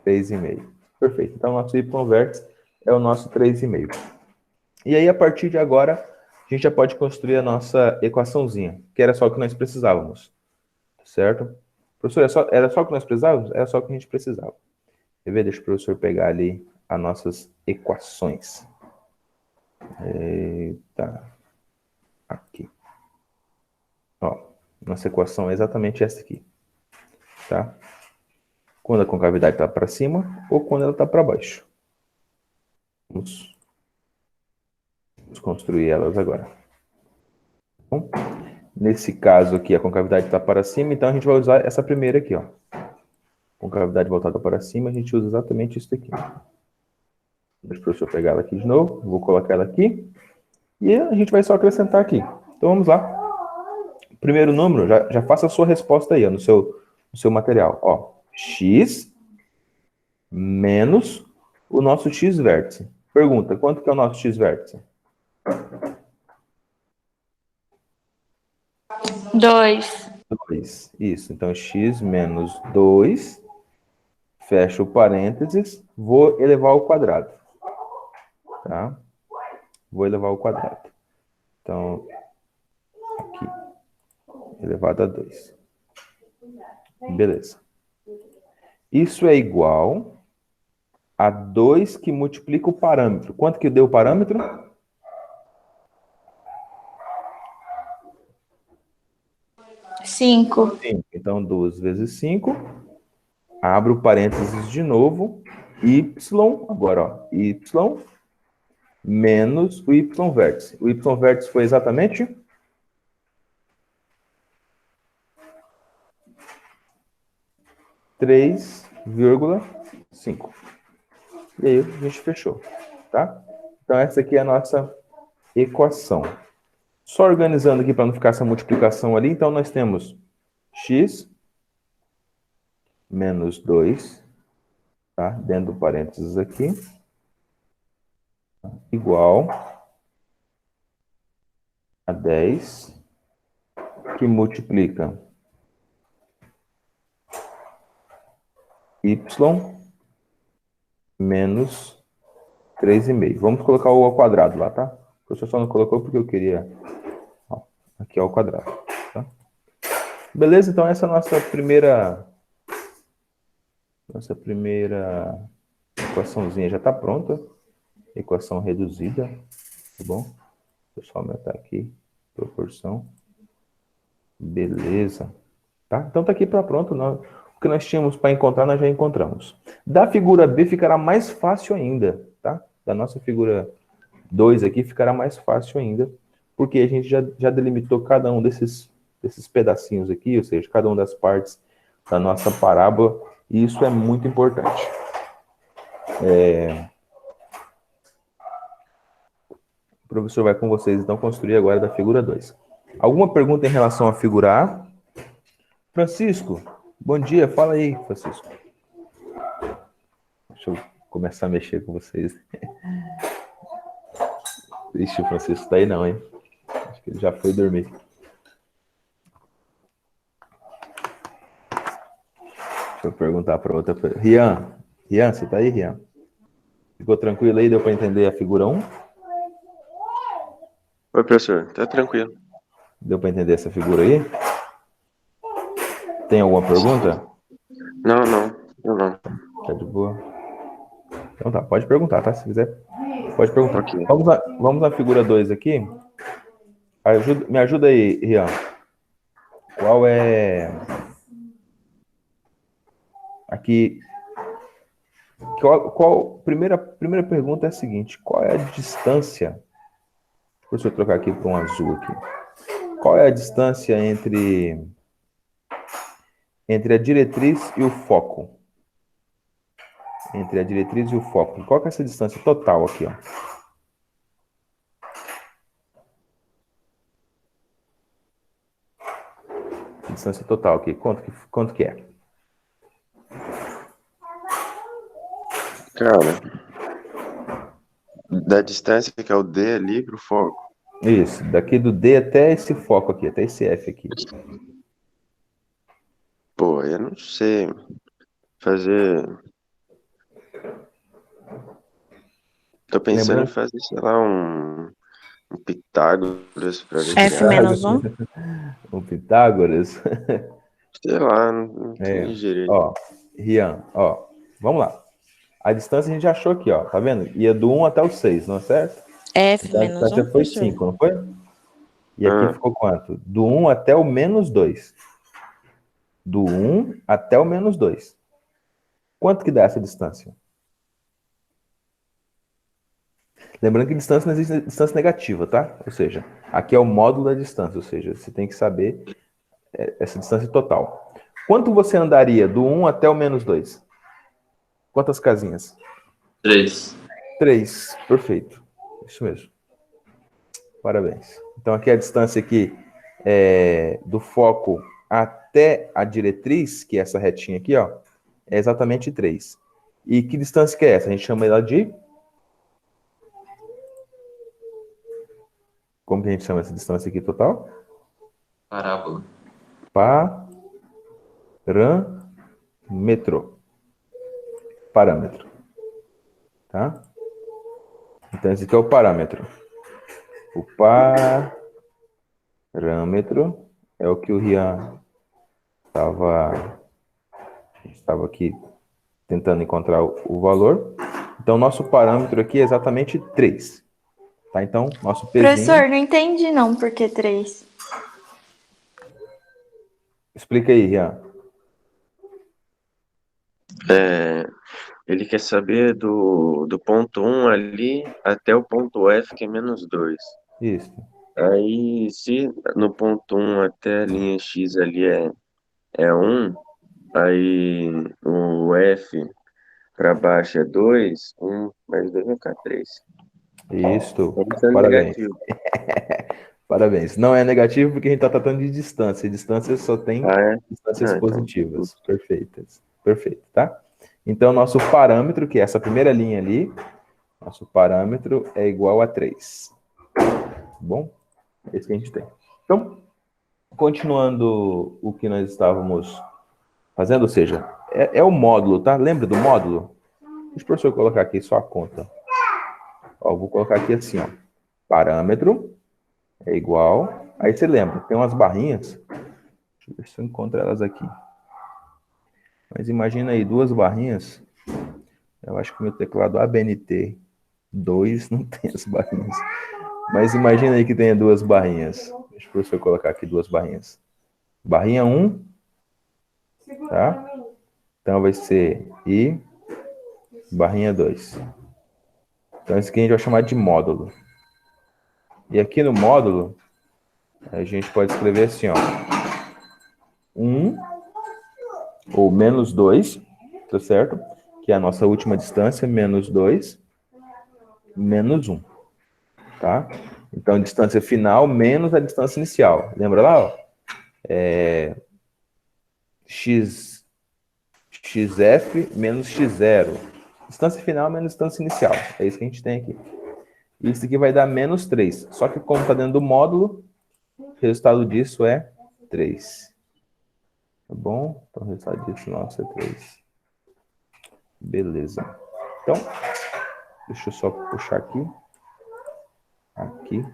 3,5. Perfeito. Então, nosso y vértice é o nosso 3,5. E aí, a partir de agora, a gente já pode construir a nossa equaçãozinha, que era só o que nós precisávamos. Certo? Professor, era só o que nós precisávamos? Era só o que a gente precisava. Quer ver? Deixa o professor pegar ali as nossas equações. Eita. Aqui. Ó, nossa equação é exatamente essa aqui. Tá? Quando a concavidade está para cima ou quando ela está para baixo. Vamos construir elas agora. Bom, nesse caso aqui, a concavidade está para cima, então a gente vai usar essa primeira aqui, ó. Concavidade voltada para cima, a gente usa exatamente isso aqui. Deixa o professor pegar ela aqui de novo. Vou colocar ela aqui. E a gente vai só acrescentar aqui. Então vamos lá. Primeiro número, já faça a sua resposta aí, ó, no seu material. Ó, x menos o nosso x vértice. Pergunta, quanto que é o nosso x vértice? 2. 2. Isso, então x menos 2, fecha o parênteses, vou elevar ao quadrado. Tá? Vou elevar ao quadrado. Então, aqui, elevado a 2. Beleza. Isso é igual a 2 que multiplica o parâmetro. Quanto que deu o parâmetro? 5. 5. Então, 2 vezes 5 Abro parênteses de novo. Y, agora, ó. Y menos o Y vértice. O Y vértice foi exatamente 3,5. E aí a gente fechou, tá? Então essa aqui é a nossa equação. Só organizando aqui para não ficar essa multiplicação ali, então nós temos x menos 2, tá? Dentro do parênteses aqui, igual a 10, que multiplica y menos 3,5. Vamos colocar o ao quadrado lá, tá? O professor só não colocou porque eu queria... Ó, aqui é ao quadrado, tá? Beleza? Então essa é a nossa primeira equaçãozinha já está pronta. Equação reduzida, tá bom? Deixa eu só aumentar aqui proporção. Beleza. Tá? Então tá aqui para pronto. O que nós tínhamos para encontrar, nós já encontramos. Da figura B ficará mais fácil ainda, tá? Da nossa figura 2 aqui ficará mais fácil ainda, porque a gente já delimitou cada um desses pedacinhos aqui, ou seja, cada uma das partes da nossa parábola, e isso é muito importante. O professor vai com vocês, então, construir agora da figura 2. Alguma pergunta em relação à figura A? Francisco, bom dia, fala aí, Francisco. Deixa eu começar a mexer com vocês. Ixi, o Francisco tá aí não, hein? Acho que ele já foi dormir. Deixa eu perguntar para outra pessoa. Rian, você tá aí, Rian? Ficou tranquilo aí? Deu para entender a figura 1? Oi, professor. Tá tranquilo. Deu para entender essa figura aí? Tem alguma pergunta? Não. Tá de boa? Então tá, pode perguntar, tá? Se quiser, pode perguntar. Ok. Vamos na figura 2 aqui. Me ajuda aí, Rian. Qual é... Aqui... Primeira pergunta é a seguinte. Qual é a distância... Deixa eu trocar aqui para um azul aqui. Qual é a distância entre a diretriz e o foco? Entre a diretriz e o foco. Qual que é essa distância total aqui, ó? Distância total aqui. Quanto que é? Cara, da distância que é o D ali pro foco. Isso, daqui do D até esse foco aqui, até esse F aqui. Pô, eu não sei fazer... Tô pensando em fazer, sei lá, um Pitágoras pra ver F menos 1. Um Pitágoras. Sei lá, não entendi direito. Ó, Rian, ó, vamos lá. A distância a gente achou aqui, ó, tá vendo? Ia do 1 até o 6, não é certo? F Então, menos a distância 1. foi 5, não foi? E aqui ficou quanto? Do 1 até o menos 2. Do 1 até o menos 2. Quanto que dá essa distância? Lembrando que distância não existe distância negativa, tá? Ou seja, aqui é o módulo da distância, ou seja, você tem que saber essa distância total. Quanto você andaria do 1 até o menos 2? Quantas casinhas? 3. 3, perfeito. Isso mesmo. Parabéns. Então aqui a distância aqui do foco até a diretriz, que é essa retinha aqui, ó, é exatamente 3. E que distância que é essa? A gente chama ela de... Como que a gente chama essa distância aqui total? Parábola. Parâmetro. Tá? Então esse aqui é o parâmetro. O parâmetro é o que o Rian estava aqui tentando encontrar o valor. Então nosso parâmetro aqui é exatamente 3. Tá? Então, nosso pezinho... Professor, não entendi não, por que 3? Explica aí, Rian. Ele quer saber do ponto 1 ali até o ponto F, que é -2. Isso. Aí, se no ponto 1 até a linha X ali é 1, aí o F para baixo é 2, 1 mais 2 vai ficar 3. Isso. Isso é Parabéns. negativo. Parabéns. Não é negativo porque a gente está tratando de distância. E distância só tem Ah, é? distâncias Ah, então. positivas. Perfeitas. Perfeito, tá? Então, nosso parâmetro, que é essa primeira linha ali, nosso parâmetro é igual a 3. Tá bom? Esse que a gente tem. Então, continuando o que nós estávamos fazendo, ou seja, é o módulo, tá? Lembra do módulo? Deixa o professor colocar aqui só a conta. Ó, vou colocar aqui assim, ó. Parâmetro é igual. Aí você lembra, tem umas barrinhas. Deixa eu ver se eu encontro elas aqui. Mas imagina aí, duas barrinhas. Eu acho que o meu teclado ABNT 2 não tem as barrinhas. Mas imagina aí que tenha duas barrinhas. Deixa o professor colocar aqui duas barrinhas. Barrinha 1, tá? Então vai ser I, barrinha 2. Então isso aqui a gente vai chamar de módulo. E aqui no módulo, a gente pode escrever assim, ó. 1 ou -2, tá certo? Que é a nossa última distância, -2, -1, tá? Então, distância final menos a distância inicial. Lembra lá, ó? XF menos X0. Distância final menos distância inicial. É isso que a gente tem aqui. Isso aqui vai dar -3. Só que como está dentro do módulo, o resultado disso é 3. Tá bom? Então, o resultado disso nosso é 3. Beleza. Então, deixa eu só puxar aqui. Aqui.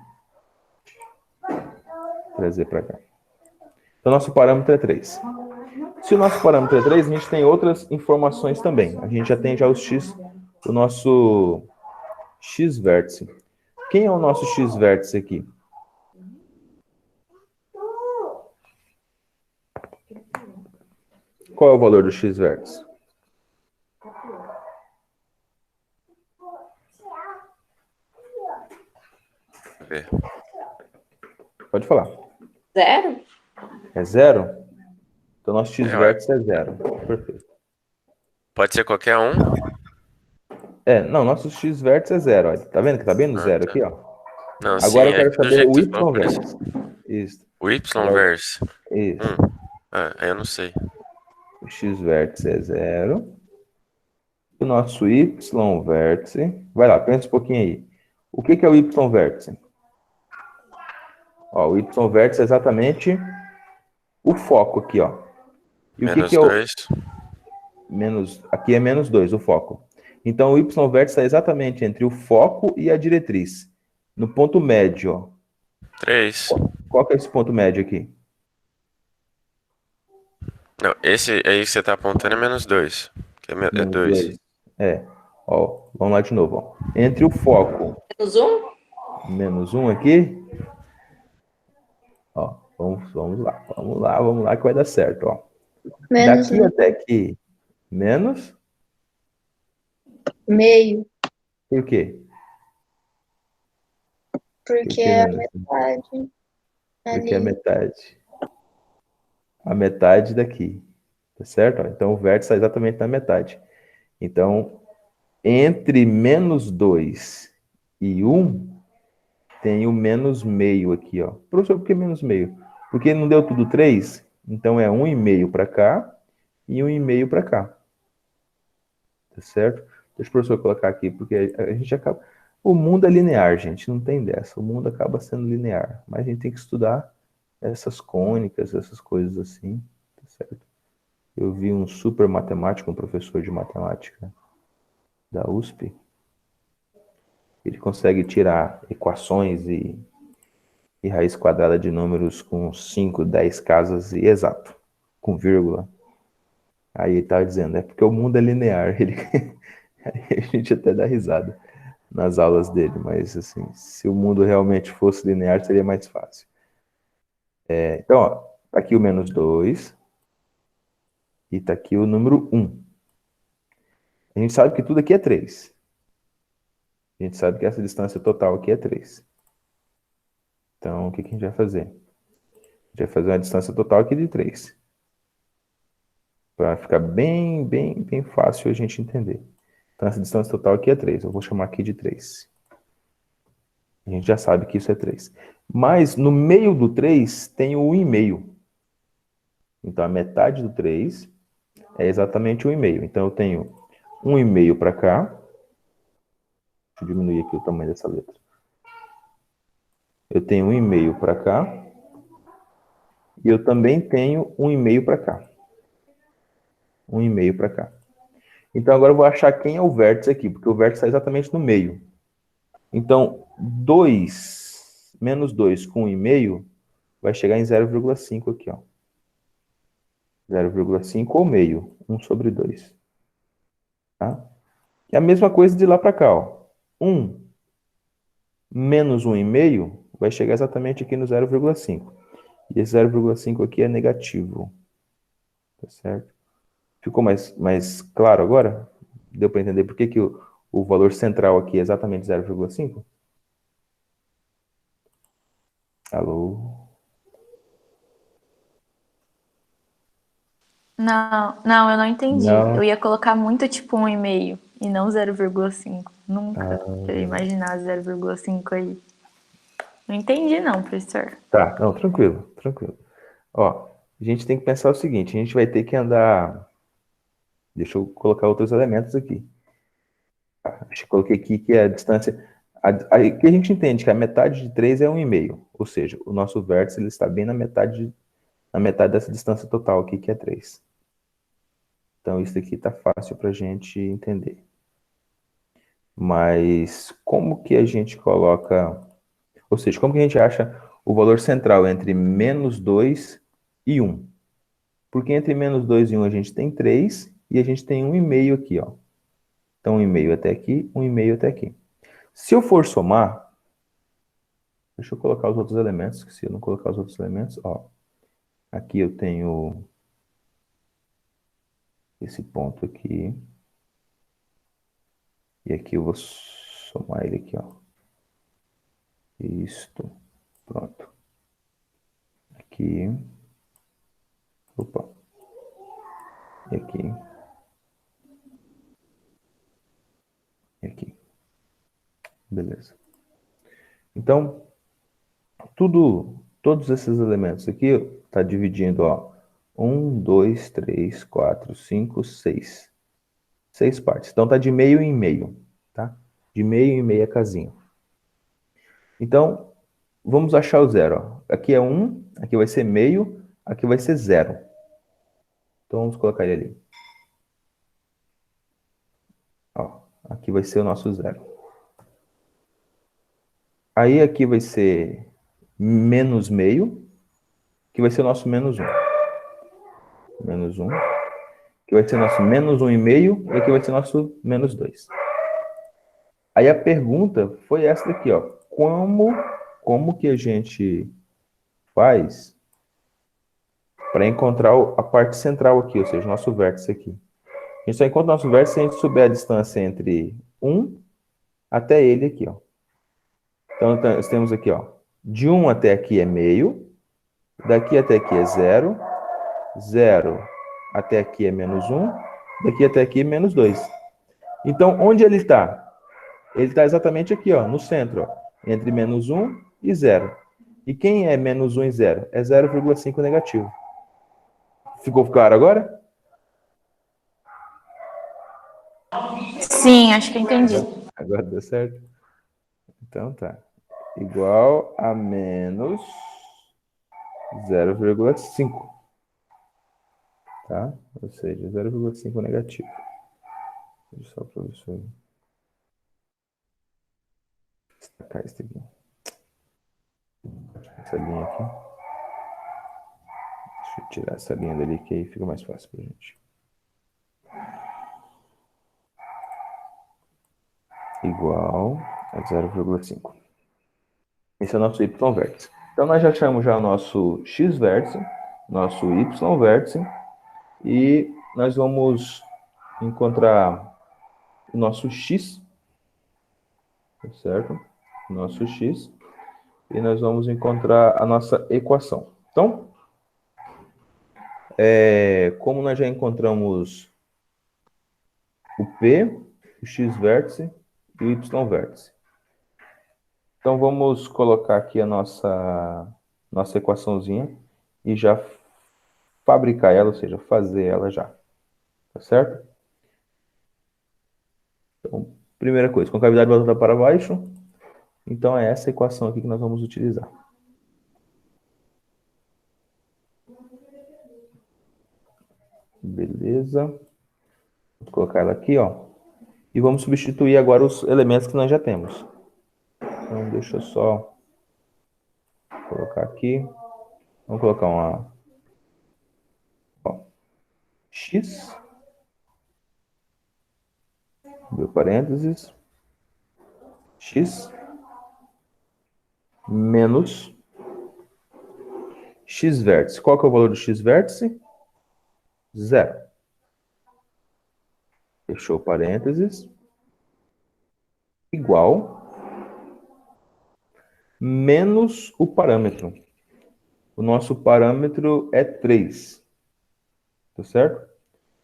Trazer para cá. Então, nosso parâmetro é 3. Se o nosso parâmetro é 3, a gente tem outras informações também. A gente já tem já os x, o nosso x vértice. Quem é o nosso x vértice aqui? Qual é o valor do x vértice? Ver. Pode falar. 0? É 0? Então, nosso x É, vértice é 0. Perfeito. Pode ser qualquer um. Não, nosso x vértice é 0. Olha. Tá vendo que tá bem no 0 tá. aqui, ó? Não, Agora sim, eu é quero que do saber jeito o que y você falou, parece. vértice. Isso. O Y Agora, verse. isso. Aí eu não sei. O x vértice é 0. O nosso y vértice. Vai lá, pensa um pouquinho aí. O que é o y vértice? Ó, o y vértice é exatamente o foco aqui, ó. E o que é o -2. menos? Aqui é -2, o foco. Então, o y vértice está exatamente entre o foco e a diretriz. No ponto médio, ó. 3. Qual que é esse ponto médio aqui? Não, esse aí que você tá apontando é -2. Que é Menos 2. 2. Ó, vamos lá de novo, ó. Entre o foco Menos 1? -1 aqui, ó, vamos lá que vai dar certo, ó. Menos Daqui até aqui, menos, meio, por quê? Por porque que é a menos? metade Porque é a ali. metade. A metade daqui, tá certo? Ó, então, o vértice está exatamente na metade. Então, entre -2 e 1, tem o -meio aqui, ó. Professor, por que -meio? Porque não deu tudo 3? Então, é 1,5 para cá e 1,5 para cá. Tá certo? Deixa o professor colocar aqui, porque a gente acaba... O mundo é linear, gente, não tem dessa. O mundo acaba sendo linear. Mas a gente tem que estudar essas cônicas, essas coisas assim, tá certo? Eu vi um super matemático, um professor de matemática da USP. Ele consegue tirar equações e raiz quadrada de números com 5, 10 casas e exato, com vírgula. Aí ele estava dizendo, é porque o mundo é linear. Ele... a gente até dá risada nas aulas dele, mas assim, se o mundo realmente fosse linear, seria mais fácil. Então, ó, tá aqui o -2 e tá aqui o número 1. A gente sabe que tudo aqui é 3. A gente sabe que essa distância total aqui é 3. Então, o que a gente vai fazer? A gente vai fazer uma distância total aqui de 3. Para ficar bem fácil a gente entender. Então, essa distância total aqui é 3. Eu vou chamar aqui de 3. A gente já sabe que isso é 3. Mas, no meio do 3, tem o 1,5. Então, a metade do 3 é exatamente 1,5. Então, eu tenho 1,5 para cá. Deixa eu diminuir aqui o tamanho dessa letra. Eu tenho 1,5 para cá. E eu também tenho 1,5 para cá. 1,5 para cá. Então, agora eu vou achar quem é o vértice aqui, porque o vértice está exatamente no meio. Então, 2 menos 2 com 1,5 vai chegar em 0,5 aqui, ó. 0,5 ou meio, 1 sobre 2. Tá? E a mesma coisa de lá para cá, ó. 1 menos 1,5 vai chegar exatamente aqui no 0,5. E esse 0,5 aqui é negativo. Tá certo? Ficou mais claro agora? Deu para entender por que o valor central aqui é exatamente 0,5? Alô? Não, eu não entendi. Não. Eu ia colocar muito tipo 1,5 e não 0,5. Nunca eu ia imaginar 0,5 aí. Não entendi não, professor. Tá, não, tranquilo. Ó, a gente tem que pensar o seguinte, a gente vai ter que andar... Deixa eu colocar outros elementos aqui. Acho que coloquei aqui que é a distância... que a gente entende que a metade de 3 é 1,5. Ou seja, o nosso vértice ele está bem na metade dessa distância total aqui, que é 3. Então, isso aqui está fácil para a gente entender. Mas como que a gente coloca... Ou seja, como que a gente acha o valor central entre menos 2 e 1? Porque entre menos 2 e 1 a gente tem 3 e a gente tem 1,5 aqui, ó. Então, 1,5 até aqui, 1,5 até aqui. Se eu for somar, deixa eu colocar os outros elementos, que se eu não colocar os outros elementos, ó. Aqui eu tenho esse ponto aqui. E aqui eu vou somar ele aqui, ó. Isto. Pronto. Aqui. Opa. E aqui. E aqui. Beleza. Então, todos esses elementos aqui está dividindo, ó. 1, 2, 3, 4, 5, 6. 6 partes. Então, tá de meio em meio, tá? De meio em meia casinha. Então, vamos achar o zero, ó. Aqui é 1, aqui vai ser meio, aqui vai ser 0. Então, vamos colocar ele ali. Ó, aqui vai ser o nosso 0. Aí, aqui vai ser menos meio, que vai ser o nosso menos 1. Menos 1. Que vai ser nosso menos 1,5, e aqui vai ser nosso menos 2. Aí a pergunta foi essa daqui, ó. Como que a gente faz para encontrar a parte central aqui, ou seja, nosso vértice aqui? A gente só encontra nosso vértice se a gente souber a distância entre 1 até ele aqui, ó. Então, nós temos aqui, ó. De 1 até aqui é meio, daqui até aqui é 0, 0 até aqui é menos 1, daqui até aqui é menos 2. Então, onde ele está? Ele está exatamente aqui, ó, no centro, ó, entre menos 1 e 0. E quem é menos 1 e 0? É 0,5 negativo. Ficou claro agora? Sim, acho que eu entendi. Agora deu certo? Então tá. Igual a menos 0,5. Tá? Ou seja, 0,5 negativo. Deixa só o professor destacar isso aqui. Essa linha aqui. Deixa eu tirar essa linha dali, que aí fica mais fácil pra gente. Igual a 0,5. Esse é o nosso y vértice. Então, nós já achamos já o nosso x vértice, nosso y vértice, e nós vamos encontrar o nosso x, tá certo? O nosso x, e nós vamos encontrar a nossa equação. Então, como nós já encontramos o P, o x vértice e o y vértice. Então, vamos colocar aqui a nossa equaçãozinha e já fabricar ela, ou seja, fazer ela já. Tá certo? Então, primeira coisa, concavidade voltada para baixo. Então, é essa equação aqui que nós vamos utilizar. Beleza. Vou colocar ela aqui, ó. E vamos substituir agora os elementos que nós já temos. Então, deixa eu só colocar aqui. Vamos colocar x, abre parênteses, x menos x vértice. Qual que é o valor do x vértice? 0. Fechou parênteses. Igual menos o parâmetro. O nosso parâmetro é 3. Tá certo?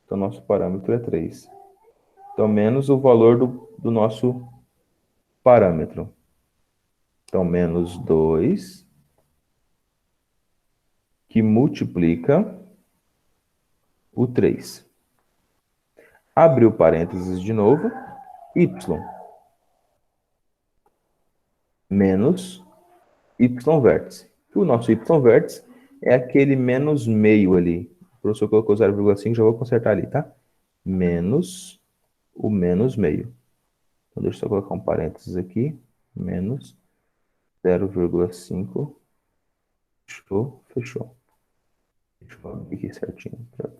Então, nosso parâmetro é 3. Então, menos o valor do nosso parâmetro. Então, menos 2, que multiplica o 3. Abriu parênteses de novo, y menos y vértice. O nosso y vértice é aquele menos meio ali. O professor colocou 0,5, já vou consertar ali, tá? Menos o menos meio. Então, deixa eu só colocar um parênteses aqui. Menos 0,5. Fechou, fechou. Deixa eu abrir aqui certinho para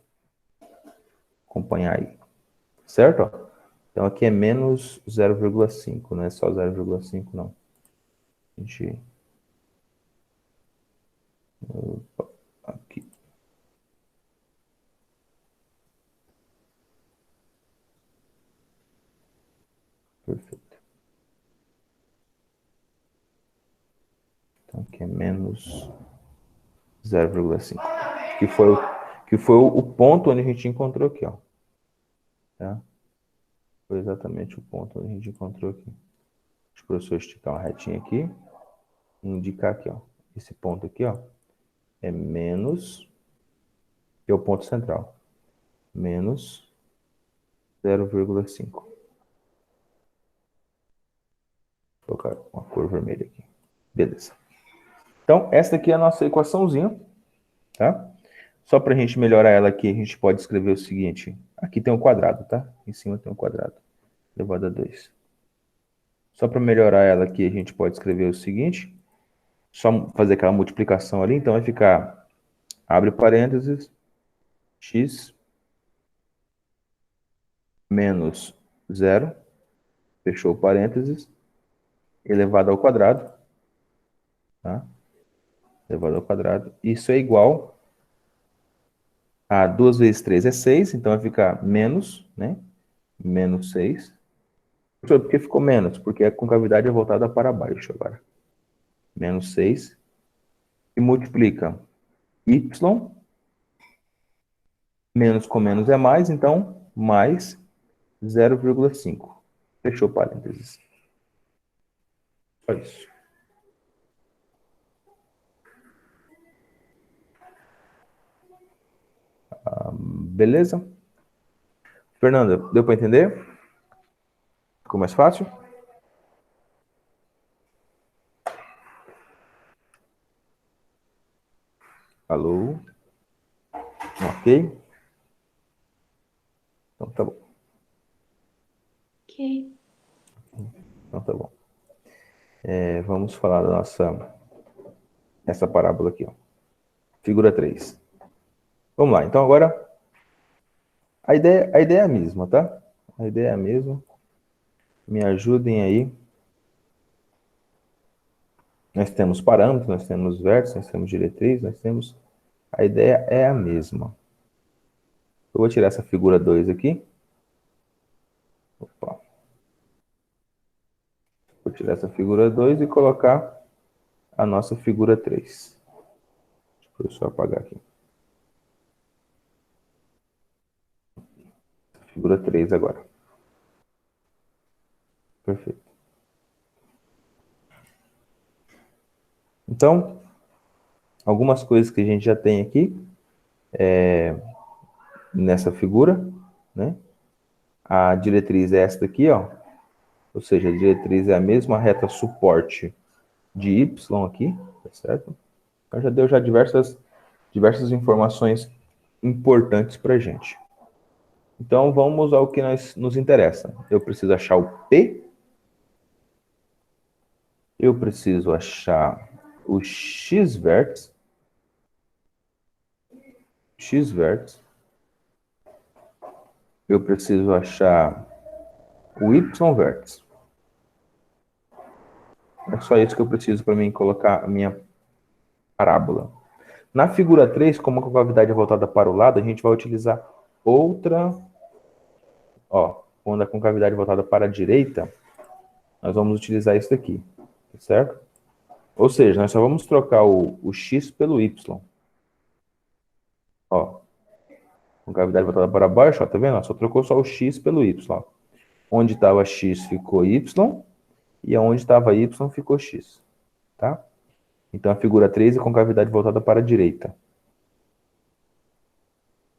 acompanhar aí. Certo? Então, aqui é menos 0,5, não é só 0,5, não. A gente... Opa, aqui. Perfeito. Então, aqui é menos 0,5. Que foi o ponto onde a gente encontrou aqui, ó. Tá? Foi exatamente o ponto onde a gente encontrou aqui. Deixa o professor esticar uma retinha aqui. E indicar aqui, ó. Esse ponto aqui, ó. É menos... Que é o ponto central. Menos 0,5. Vou colocar uma cor vermelha aqui. Beleza. Então, essa aqui é a nossa equaçãozinha. Tá? Só para a gente melhorar ela aqui, a gente pode escrever o seguinte. Aqui tem um quadrado, tá? Em cima tem um quadrado. Elevado a 2. Só para melhorar ela aqui, a gente pode escrever o seguinte. Só fazer aquela multiplicação ali. Então, vai ficar... Abre parênteses. X menos 0. Fechou parênteses. Elevado ao quadrado. Tá? Elevado ao quadrado. Isso é igual a 2 vezes 3 é 6. Então, vai ficar menos, né? Menos 6. Por que ficou menos? Porque a concavidade é voltada para baixo agora. Menos 6. E multiplica y. Menos com menos é mais, então mais 0,5. Fechou parênteses. Só isso. Beleza? Fernanda, deu para entender? Ficou mais fácil? Alô? Ok? Então tá bom. Ok. Então tá bom. Vamos falar da essa parábola aqui, ó. Figura 3. Vamos lá. Então agora a ideia é a mesma, tá? A ideia é a mesma. Me ajudem aí. Nós temos parâmetros, nós temos vértices, nós temos diretriz, nós temos... A ideia é a mesma. Eu vou tirar essa figura 2 aqui. Opa. Vou tirar essa figura 2 e colocar a nossa figura 3. Deixa eu só apagar aqui. Figura 3 agora. Perfeito. Então, algumas coisas que a gente já tem aqui nessa figura, né? A diretriz é essa daqui, ó. Ou seja, a diretriz é a mesma reta suporte de Y aqui, tá certo? Então já deu diversas informações importantes para a gente. Então vamos ao que nos interessa. Eu preciso achar o P. Eu preciso achar o X vértice. X vértice. Eu preciso achar o Y vértice. É só isso que eu preciso para mim colocar a minha parábola. Na figura 3, como a concavidade é voltada para o lado, a gente vai utilizar outra. Ó, quando a concavidade é voltada para a direita, nós vamos utilizar isso daqui, certo? Ou seja, nós só vamos trocar o x pelo y. Ó, concavidade voltada para baixo, ó, tá vendo? Só trocou só o x pelo y. Ó. Onde estava x ficou y, e onde estava y ficou x, tá? Então a figura 3 é concavidade voltada para a direita.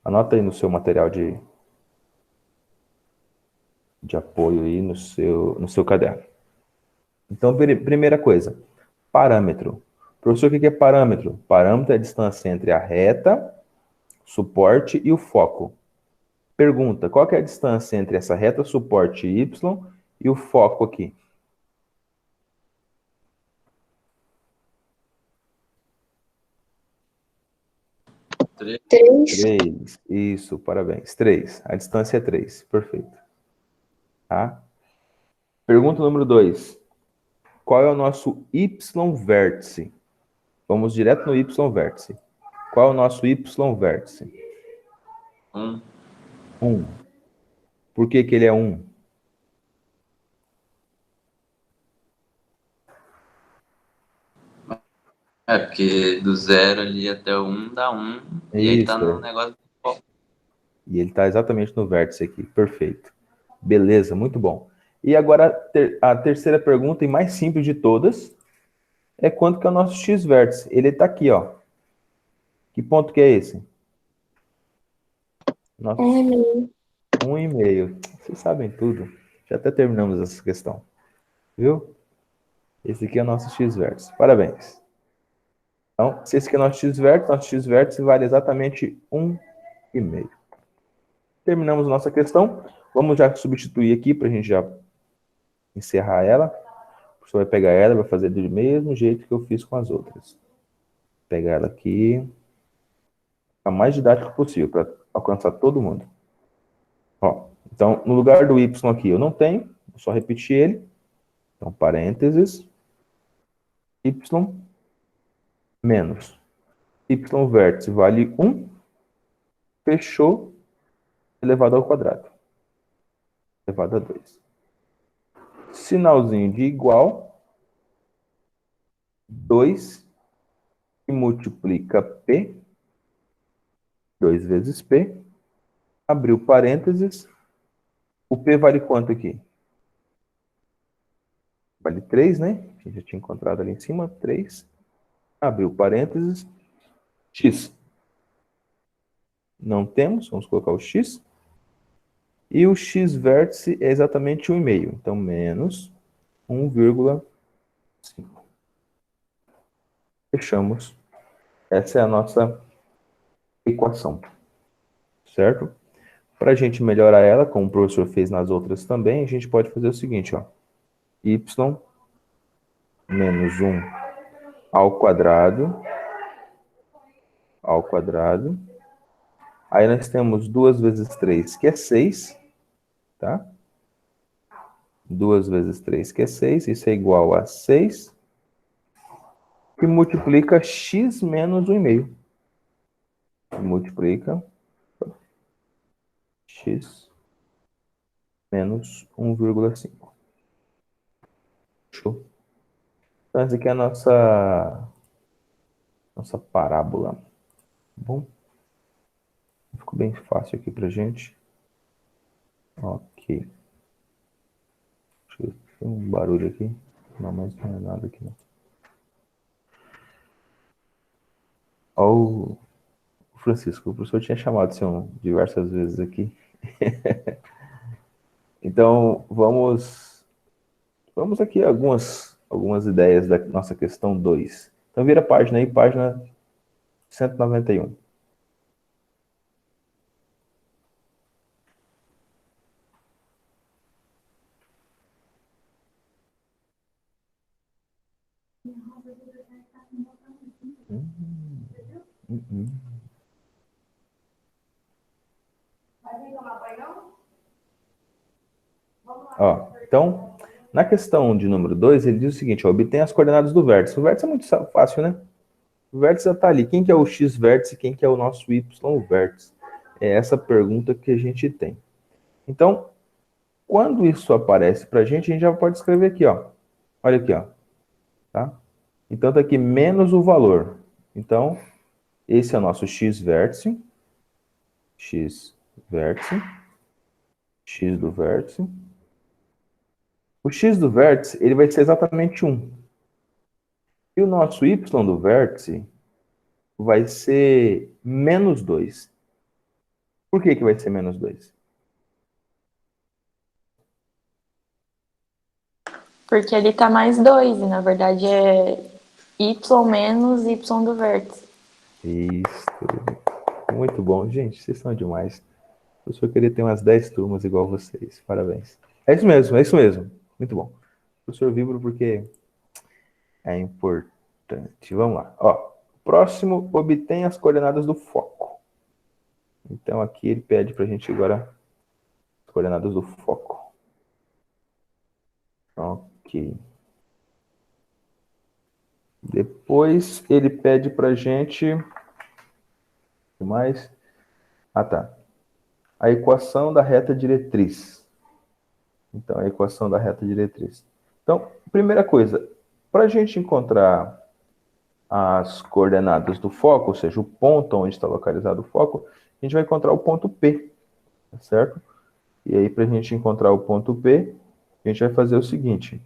Anota aí no seu material de apoio aí no seu caderno. Então, primeira coisa, parâmetro. Professor, o que é parâmetro? Parâmetro é a distância entre a reta, suporte e o foco. Pergunta, qual que é a distância entre essa reta, suporte Y e o foco aqui? 3. 3. Isso, parabéns. 3. A distância é 3. Perfeito. Tá? Pergunta número 2. Qual é o nosso Y vértice? Vamos direto no Y vértice. Qual é o nosso Y vértice? 1. 1. Por que que ele é 1? É, porque do 0 ali até o 1 dá 1. E aí tá Isso, no negócio do foco. E ele está exatamente no vértice aqui. Perfeito. Beleza, muito bom. E agora a terceira pergunta, e mais simples de todas, é quanto que é o nosso x-vértice? Ele está aqui, ó. Que ponto que é esse? Nosso 1,5. 1,5. Vocês sabem tudo. Já até terminamos essa questão. Viu? Esse aqui é o nosso x-vértice. Parabéns. Então, se esse aqui é nosso x-vértice vale exatamente 1,5. Terminamos nossa questão. Vamos já substituir aqui para a gente já encerrar ela. O professor vai pegar ela, vai fazer do mesmo jeito que eu fiz com as outras. Pegar ela aqui. A mais didático possível, para alcançar todo mundo. Ó, então, no lugar do y aqui eu não tenho, vou só repetir ele. Então, parênteses, y menos y vértice vale 1, fechou, elevado ao quadrado, elevado a 2. Sinalzinho de igual, 2 que multiplica P, 2 vezes P, abriu parênteses, o P vale quanto aqui? Vale 3, né? A gente já tinha encontrado ali em cima, 3. Abriu parênteses, x. Não temos, vamos colocar o x. E o x vértice é exatamente 1,5. Então, menos 1,5. Fechamos. Essa é a nossa equação. Certo? Para a gente melhorar ela, como o professor fez nas outras também, a gente pode fazer o seguinte, ó. Y menos 1 ao quadrado. Aí nós temos 2 vezes 3, que é 6. Tá? 2 vezes 3, que é 6. Isso é igual a 6. Que multiplica x menos 1,5. Multiplica x menos 1,5. Show. Então, essa aqui é a nossa parábola. Tá bom? Ficou bem fácil aqui pra gente. Ok. Deixa eu ver. Tem um barulho aqui. Não, mas não é nada aqui não. Ó, o Francisco, o professor tinha chamado o senhor diversas vezes aqui. Então, vamos aqui a algumas ideias da nossa questão 2. Então, vira a página aí, página 191. Ó, então, na questão de número 2, ele diz o seguinte, ó, obtém as coordenadas do vértice. O vértice é muito fácil, né? O vértice já está ali. Quem que é o x vértice e quem que é o nosso y vértice? É essa pergunta que a gente tem. Então, quando isso aparece para a gente já pode escrever aqui, ó. Olha aqui, ó. Tá? Então, tá aqui menos o valor. Então, esse é o nosso x vértice. X vértice. X do vértice. O x do vértice, ele vai ser exatamente 1. E o nosso y do vértice vai ser menos 2. Por que que vai ser menos 2? Porque ele tá mais 2, e na verdade é y menos y do vértice. Isso. Muito bom. Gente, vocês são demais. Eu só queria ter umas 10 turmas igual vocês. Parabéns. É isso mesmo, é isso mesmo. Muito bom. Professor vibro porque é importante. Vamos lá. Ó, próximo, obtém as coordenadas do foco. Então aqui ele pede para a gente agora as coordenadas do foco. Ok. Depois ele pede para a gente... O que mais? Ah, tá. A equação da reta diretriz. Então, a equação da reta diretriz. Então, primeira coisa, para a gente encontrar as coordenadas do foco, ou seja, o ponto onde está localizado o foco, a gente vai encontrar o ponto P, tá certo? E aí, para a gente encontrar o ponto P, a gente vai fazer o seguinte.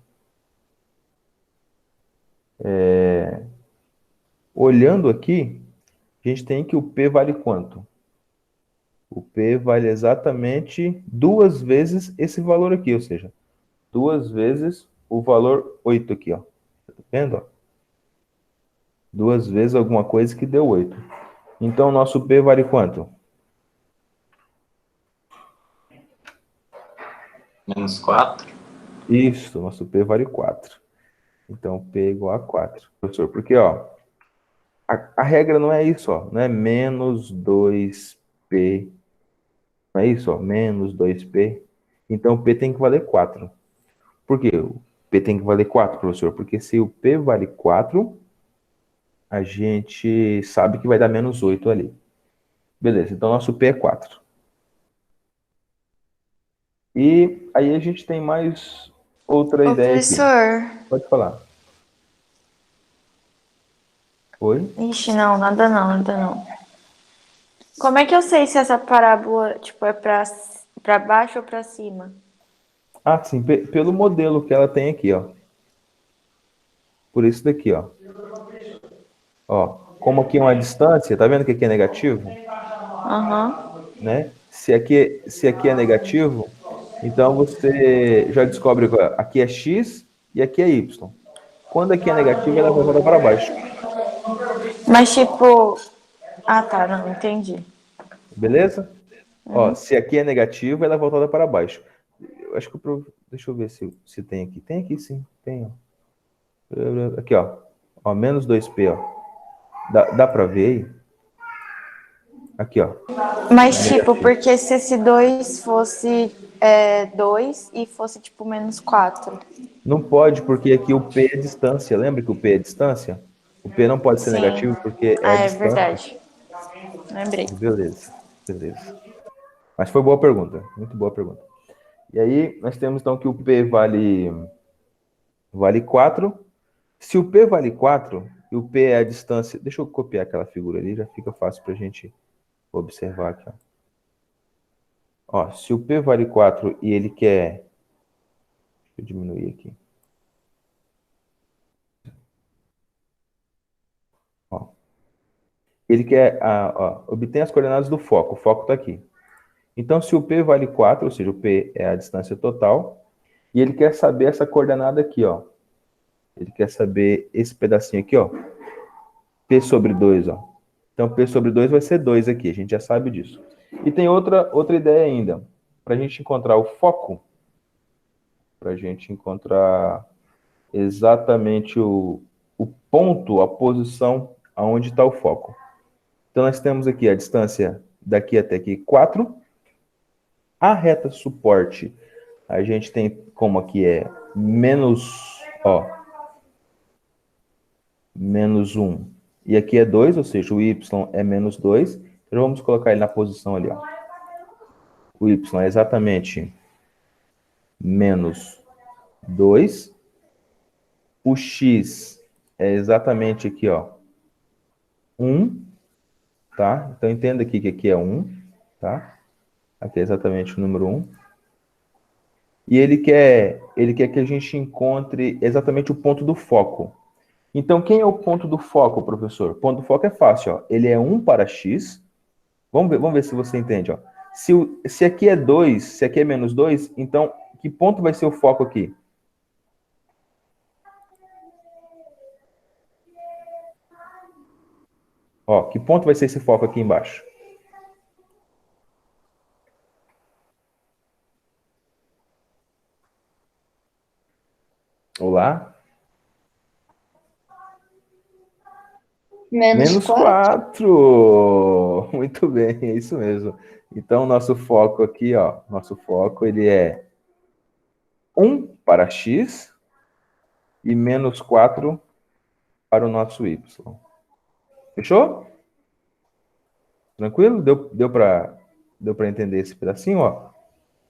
Olhando aqui, a gente tem que o P vale quanto? O P vale exatamente 2 vezes esse valor aqui, ou seja, 2 vezes o valor 8 aqui, ó. Tá vendo, ó? 2 vezes alguma coisa que deu 8. Então, nosso P vale quanto? Menos 4. Isso, nosso P vale 4. Então, P é igual a 4. Professor, porque, ó, a regra não é isso, ó. Não é menos 2P. Não é isso, ó. Menos 2P. Então, P tem que valer 4. Por quê? O P tem que valer 4, professor? Porque se o P vale 4, a gente sabe que vai dar menos 8 ali. Beleza, então nosso P é 4. E aí a gente tem mais outra Ô, ideia aqui. professor. Pode falar. Oi? Ixi, não, nada não, nada não. Como é que eu sei se essa parábola, tipo, é pra baixo ou pra cima? Ah, sim, pelo modelo que ela tem aqui, ó. Por isso daqui, ó. Ó, como aqui é uma distância, tá vendo que aqui é negativo? Aham. Né? Se aqui é negativo, então você já descobre que ó, aqui é x e aqui é y. Quando aqui é negativo, ela vai voltar para baixo. Mas, tipo... Ah, tá, não, entendi. Beleza? Ó, se aqui é negativo, ela é voltada para baixo. Eu acho que deixa eu ver se tem aqui. Tem aqui sim, tem. Ó. Aqui, ó. Ó, menos 2p, ó. Dá para ver aí? Aqui, ó. Mas, tipo, porque se esse 2 fosse 2 e fosse, tipo, menos 4. Não pode, porque aqui o p é distância. Lembra que o p é distância? O p não pode ser Sim. negativo porque é Ah, é distância. verdade. Lembrei. Beleza, beleza. Mas foi boa pergunta, muito boa pergunta. E aí, nós temos então que o P vale vale 4. Se o P vale 4, e o P é a distância... Deixa eu copiar aquela figura ali, já fica fácil para a gente observar aqui. Ó, se o P vale 4 e ele quer... Deixa eu diminuir aqui. Ó. Ele quer... obter as coordenadas do foco. O foco está aqui. Então, se o P vale 4, ou seja, o P é a distância total, e ele quer saber essa coordenada aqui, ó. Ele quer saber esse pedacinho aqui, ó. P sobre 2, ó. Então, P sobre 2 vai ser 2 aqui, a gente já sabe disso. E tem outra ideia ainda. Para a gente encontrar o foco, para a gente encontrar exatamente o ponto, a posição aonde está o foco. Então, nós temos aqui a distância daqui até aqui, 4. A reta suporte, a gente tem como aqui é menos, ó, menos 1. E aqui é 2, ou seja, o y é menos 2. Então, vamos colocar ele na posição ali, ó. O y é exatamente menos 2. O x é exatamente aqui, ó, 1, tá? Então, entenda aqui que aqui é 1, tá? Aqui é exatamente o número 1. E ele quer que a gente encontre exatamente o ponto do foco. Então, quem é o ponto do foco, professor? O ponto do foco é fácil, ó. Ele é 1 para x. Vamos ver se você entende, ó. Se aqui é 2, se aqui é menos 2, então, que ponto vai ser o foco aqui? Ó, que ponto vai ser esse foco aqui embaixo? Olá? Menos 4. 4. Muito bem, é isso mesmo. Então, nosso foco aqui, ó, nosso foco, ele é 1 para x e menos 4 para o nosso y. Fechou? Tranquilo? Deu para entender esse pedacinho, ó?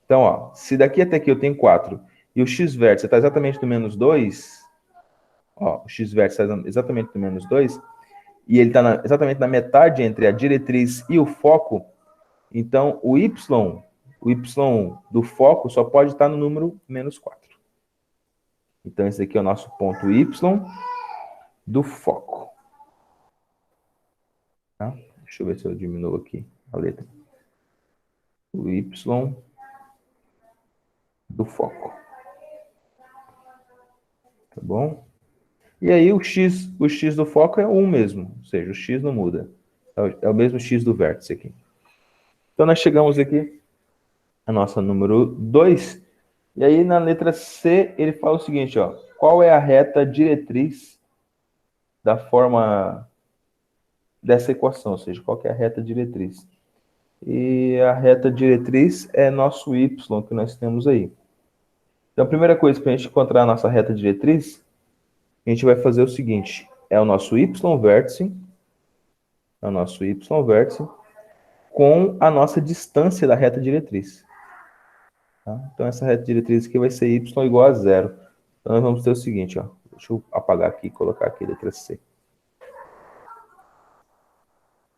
Então, ó, se daqui até aqui eu tenho 4 e o x-vértice está exatamente no menos 2, ó, o x-vértice está exatamente no menos 2, e ele está exatamente na metade entre a diretriz e o foco, então o y do foco só pode estar no número menos 4. Então, esse aqui é o nosso ponto y do foco. Tá? Deixa eu ver se eu diminuo aqui a letra. O y do foco. Tá bom? E aí o x do foco é 1 mesmo, ou seja, o x não muda. É o mesmo x do vértice aqui. Então nós chegamos aqui a nossa número 2. E aí na letra C ele fala o seguinte, ó. Qual é a reta diretriz da forma dessa equação? Ou seja, qual que é a reta diretriz? E a reta diretriz é nosso y que nós temos aí. Então a primeira coisa para a gente encontrar a nossa reta diretriz, a gente vai fazer o seguinte, é o nosso y vértice, com a nossa distância da reta diretriz. Tá? Então essa reta diretriz aqui vai ser y igual a 0. Então nós vamos ter o seguinte, ó, deixa eu apagar aqui e colocar aqui a letra C.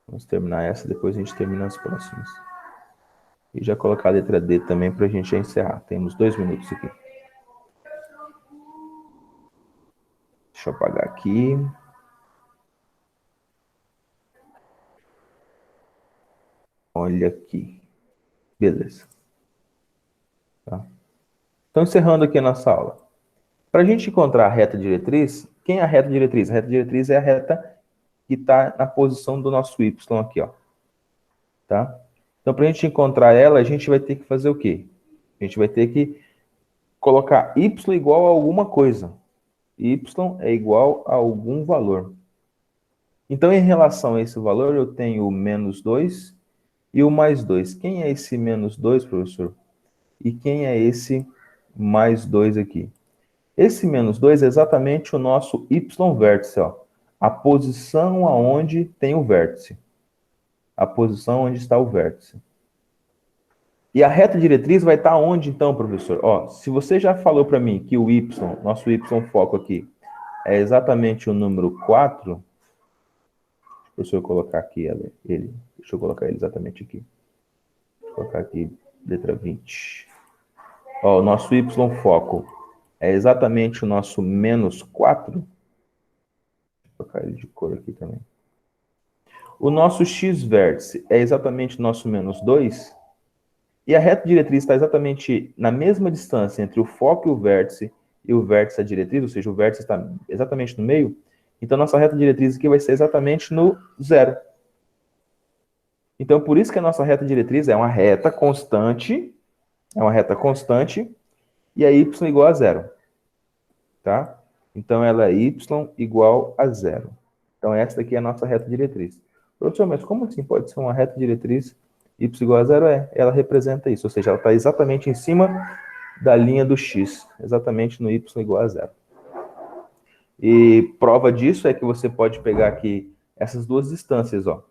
Vamos terminar essa, depois a gente termina as próximas. E já colocar a letra D também para a gente encerrar. Temos 2 minutos aqui. Deixa eu apagar aqui. Olha aqui. Beleza. Tá? Então, encerrando aqui a nossa aula. Para a gente encontrar a reta diretriz, quem é a reta diretriz? A reta diretriz é a reta que está na posição do nosso y aqui, ó. Tá? Então, para a gente encontrar ela, a gente vai ter que fazer o quê? A gente vai ter que colocar y igual a alguma coisa. Y é igual a algum valor. Então, em relação a esse valor, eu tenho o menos 2 e o mais 2. Quem é esse menos 2, professor? E quem é esse mais 2 aqui? Esse menos 2 é exatamente o nosso y vértice, ó. A posição aonde tem o vértice. A posição onde está o vértice. E a reta diretriz vai estar onde, então, professor? Ó, se você já falou para mim que o y, nosso y foco aqui, é exatamente o número 4, deixa eu colocar aqui ele. Deixa eu colocar ele exatamente aqui. Vou colocar aqui, letra 20. Ó, o nosso y foco é exatamente o nosso menos 4. Vou colocar ele de cor aqui também. O nosso x vértice é exatamente o nosso menos 2. E a reta diretriz está exatamente na mesma distância entre o foco e o vértice da diretriz, ou seja, o vértice está exatamente no meio. Então, nossa reta diretriz aqui vai ser exatamente no 0. Então, por isso que a nossa reta diretriz é uma reta constante, e a y igual a 0. Tá? Então, ela é y igual a 0. Então, essa daqui é a nossa reta diretriz. Professor, mas como assim pode ser uma reta diretriz y igual a 0? Ela representa isso, ou seja, ela está exatamente em cima da linha do x, exatamente no y igual a 0. E prova disso é que você pode pegar aqui essas duas distâncias, ó.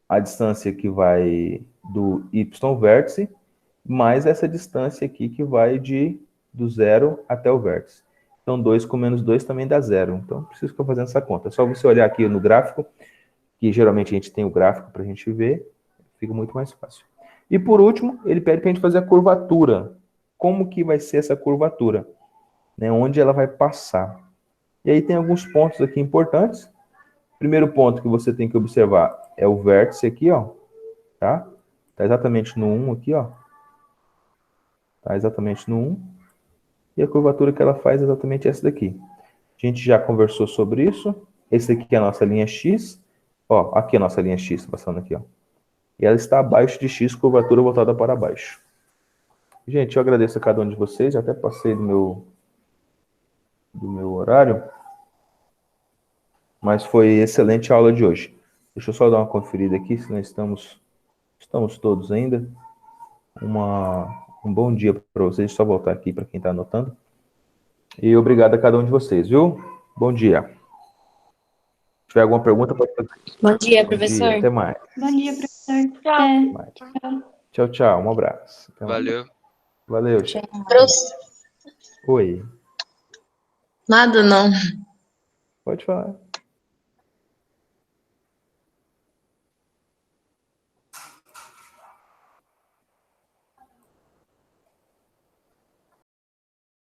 A distância que vai do y vértice, mais essa distância aqui que vai do 0 até o vértice. Então, 2 com menos 2 também dá 0. Então, não preciso ficar fazendo essa conta. É só você olhar aqui no gráfico, que geralmente a gente tem o gráfico para a gente ver, fica muito mais fácil. E por último, ele pede para a gente fazer a curvatura. Como que vai ser essa curvatura? Né? Onde ela vai passar? E aí tem alguns pontos aqui importantes. Primeiro ponto que você tem que observar é o vértice aqui, ó. Tá? Tá exatamente no 1 aqui, ó. Tá exatamente no 1. E a curvatura que ela faz é exatamente essa daqui. A gente já conversou sobre isso. Esse aqui é a nossa linha X. Ó, aqui é a nossa linha X, passando aqui, ó. E ela está abaixo de X, curvatura voltada para baixo. Gente, eu agradeço a cada um de vocês. Já até passei do meu horário. Mas foi excelente a aula de hoje. Deixa eu só dar uma conferida aqui, se nós estamos todos ainda. Um bom dia para vocês. Deixa eu só voltar aqui para quem está anotando. E obrigado a cada um de vocês, viu? Bom dia. Se tiver alguma pergunta, pode fazer. Bom dia, Bom professor. dia, até mais. Bom dia, professor. Tchau. Tchau, tchau. Um abraço. Até mais. Valeu. Valeu. Oi. Nada, não. Pode falar.